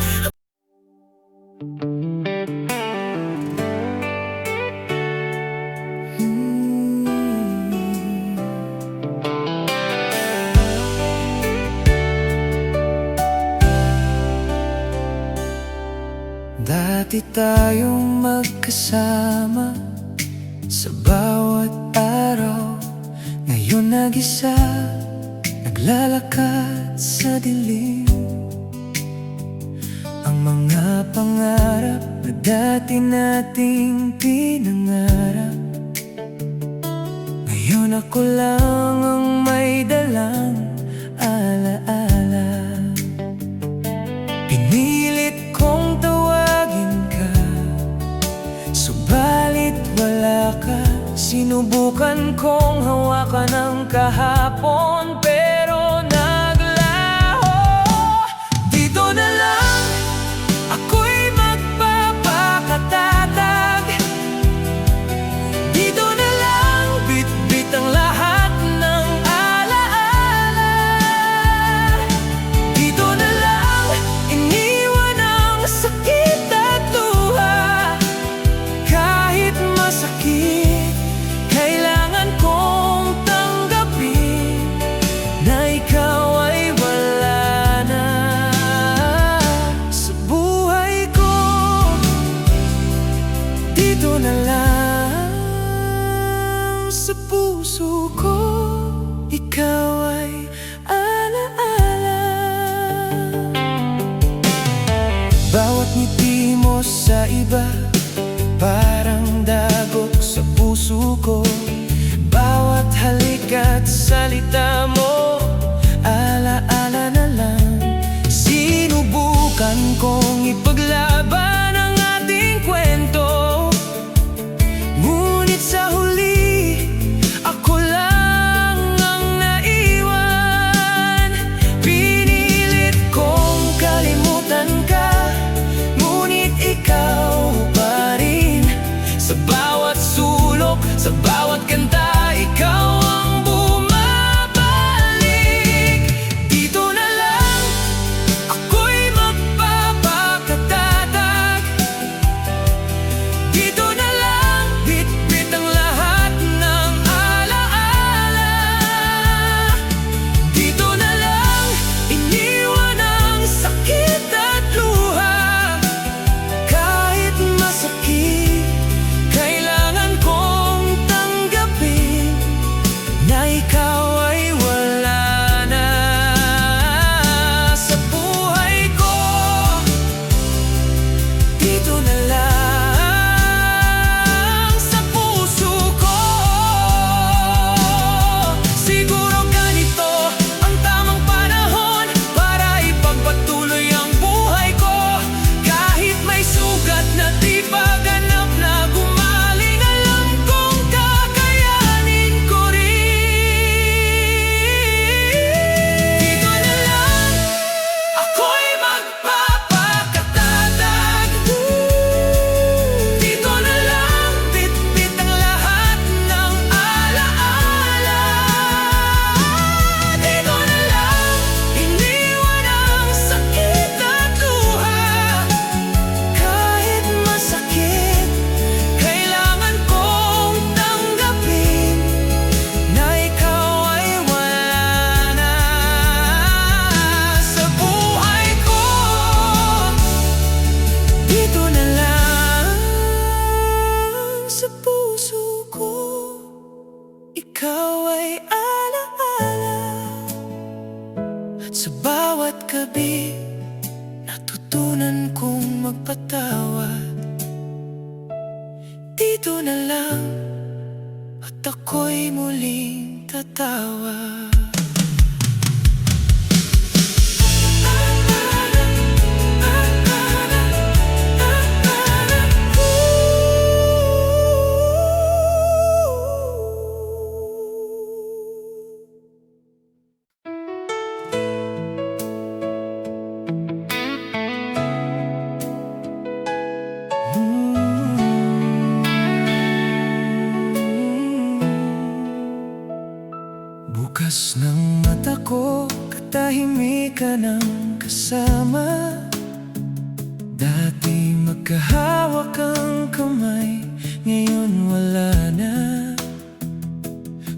Dati tayong magkasama sa bawat araw, ngayon nag-isa, naglalakad sa dilim. Ang mga pangarap na dati nating pinangarap, ngayon ako lang ang may dalang alaala. Pinilit kong tawagin ka, subalit wala ka. Sinubukan kong hawakan ang kahapon, pero naglaho. Dito na lang ako'y magpapakatatag. Dito na lang bitbit ang lahat ng puso ko, ikaw ay alaala. Bawat ngiti mo sa iba, parang dagok sa puso ko. Bawat halik at salita mo, alaala na lang. Sinubukan kong ipaglaban ang ating kwento, ngunit sa huli, ako lang ang naiwan. Pinilit kong kalimutan ka, ngunit ikaw pa rin. Sa bawat sulok, sa bawat kanta, ikaw ang bumabalik. Dito na lang ako'y magpapakatatag. Dito na lang bitbit ang lahat ng alaala. Dito na lang iniwan ang sakit at luha. Kahit masakit, kailangan kong tanggapin na ikaw ay wala na sa buhay ko. Dito na lang sa puso ko. Siguro ganito ang tamang panahon para ipagpatuloy ang buhay ko. Kahit may sugat na di pa ganap na gumaling, alam kong kakayanin ko rin. Dito na lang ako'y magpapakatatag. Dito na lang bitbit ang lahat ng alaala. Dito na lang iniwan ang sakit at luha. Kahit masakit, kailangan kong tanggapin na ikaw ay wala na sa buhay ko. Dito na lang sa puso ko, ikaw ay alaala. At sa bawat gabi, natutunan kong magpatawad. Dito na lang at ako'y muling tatawa. Bukas ng mata ko, katahimikan ng kasama. Dati magkahawak ang kamay, ngayon wala na.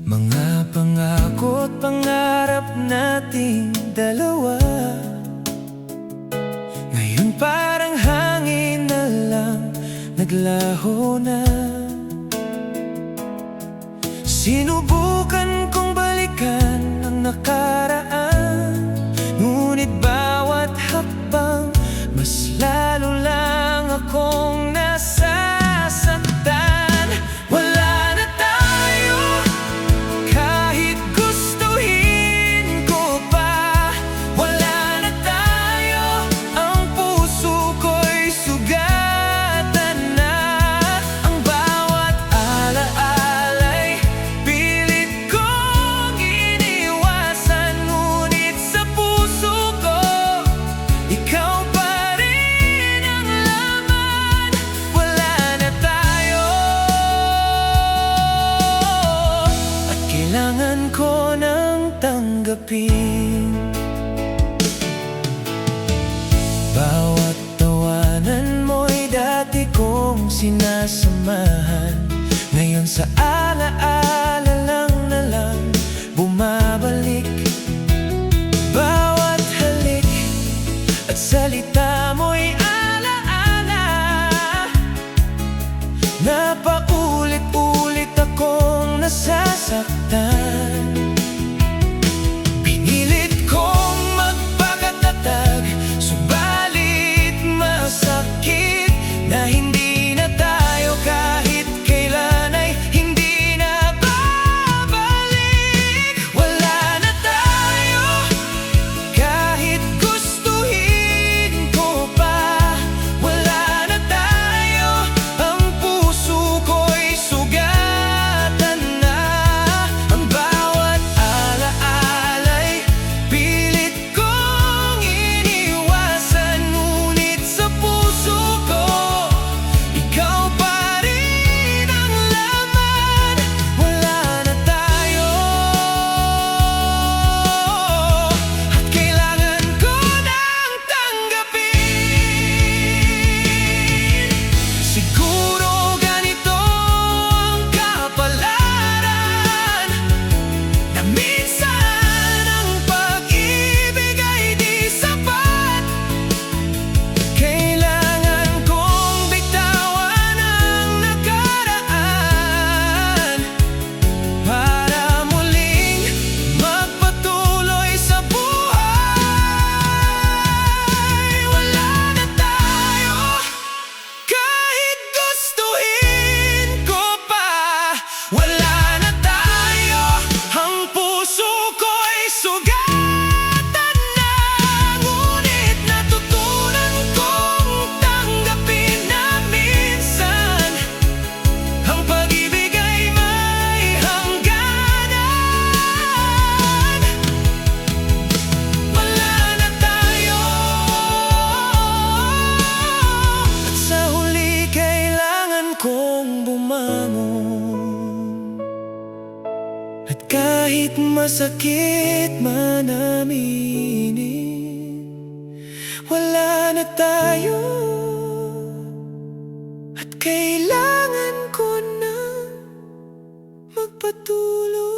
Mga pangako at pangarap nating dalawa, ngayon parang hangin na lang, naglaho na. Sinubukan kong balikan ang nakaraan, ngunit bawat hakbang mas lalo lang akong nasasaktan. Wala na tayo, kahit gustuhin ko pa. Wala na tayo, ang puso ko'y sugatan na. Ang bawat alaala'y pilit kong iniwasan, ngunit sa puso ko, ikaw pa rin ang laman. Wala na tayo, at kailangan ko nang tanggapin. Bawat tawanan mo'y dati kong sinasamahan, ngayon sa alaala lang na lang bumabalik. Bawat halik at salita mo'y alaala, na paulit-ulit akong nasasaktan. nasaktan. Pinilit kong magpakatatag, subalit masakit na hindi na tayo kahit kailan ay hindi na babalik. Wala na tayo kahit gustuhin ko pa. Wala na tayo, ang puso ko'y sugatan na. Ang bawat alaala'y pilit kong iniwasan, ngunit sa puso ko ikaw pa rin ang laman. Wala na tayo at kailangan ko nang tanggapin. Siguro ganito ang kapalaran, na minsan ang pag-ibig ay di sapat. Kailangan kong bitawan ang nakaraan para muling magpatuloy sa buhay. Wala na tayo kahit gustuhin ko pa. Wala na tayo, ang puso ko'y sugatan na. Ngunit natutunan kong tanggapin na minsan ang pag-ibig ay may hangganan. Wala na tayo at sa huli kailangan kong bumangon. At kahit masakit man aminin, wala na tayo at kailangan ko na magpatuloy.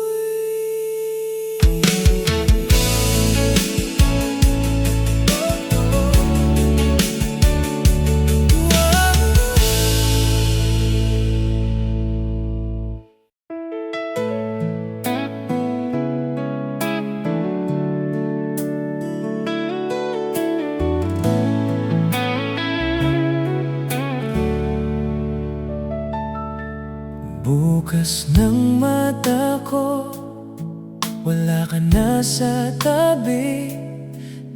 Bukas ng mata ko, wala ka na sa tabi.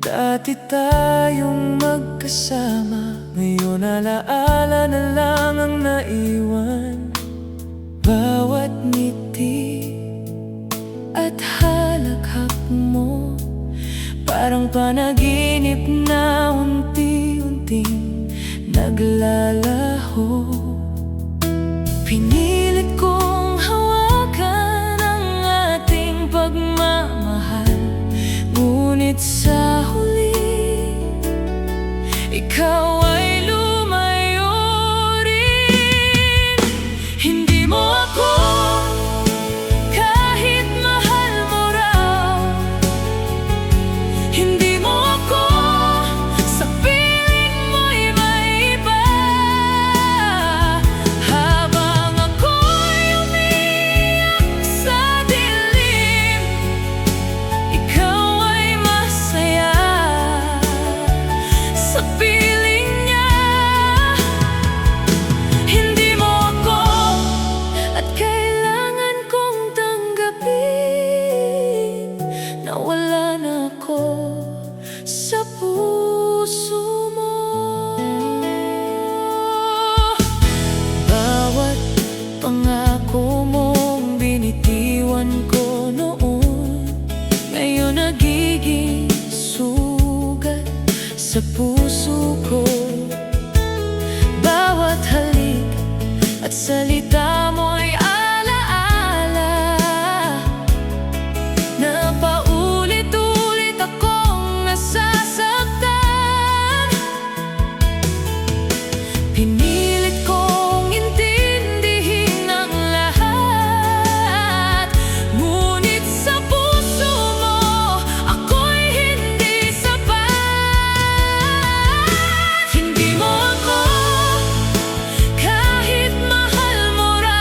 Dati tayong magkasama, ngayon alaala na lang ang naiwan. Bawat ngiti at halakhak mo, parang panaginip na unti-unting naglalaho. Pinilit kong hawakan ang ating pagmamahal, ngunit sa huli ikaw ay lumayo rin. Hindi mo ako kahit mahal mo raw. Hindi mo ako sa piling mo'y may iba. Habang ako'y umiiyak sa dilim, ikaw ay masaya sa piling niya. Hindi mo ako at kailangan kong tanggapin na wala na ako sa puso mo. Bawat pangako mong binitiwan ko noon, ngayon nagiging sugat sa puso ko. Bawat halik at salita mo'y alaala na paulit-ulit akong nasasaktan. Pinilit kong intindihin ang lahat, ngunit sa puso mo ako'y hindi sapat. Hindi mo ako kahit mahal mo raw.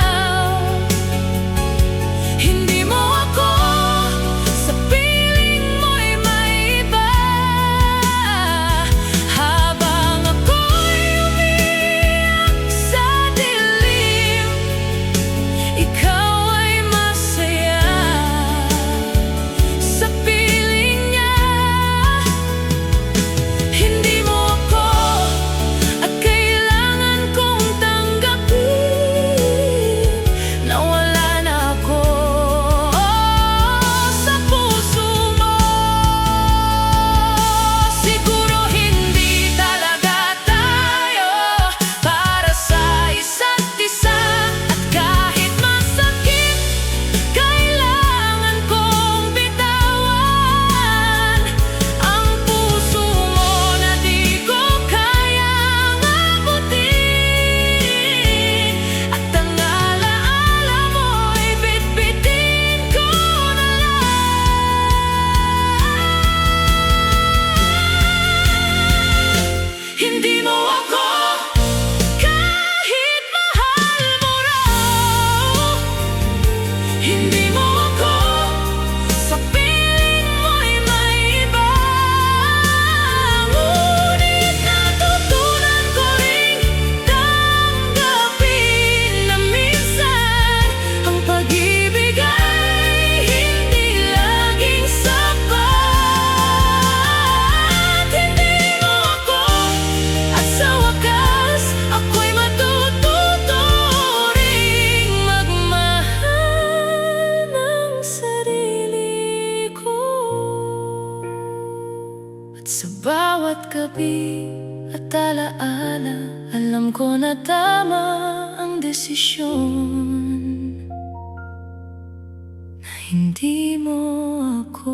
bawat gabi at alaala, alam ko na tama ang desisyon, na hindi mo ako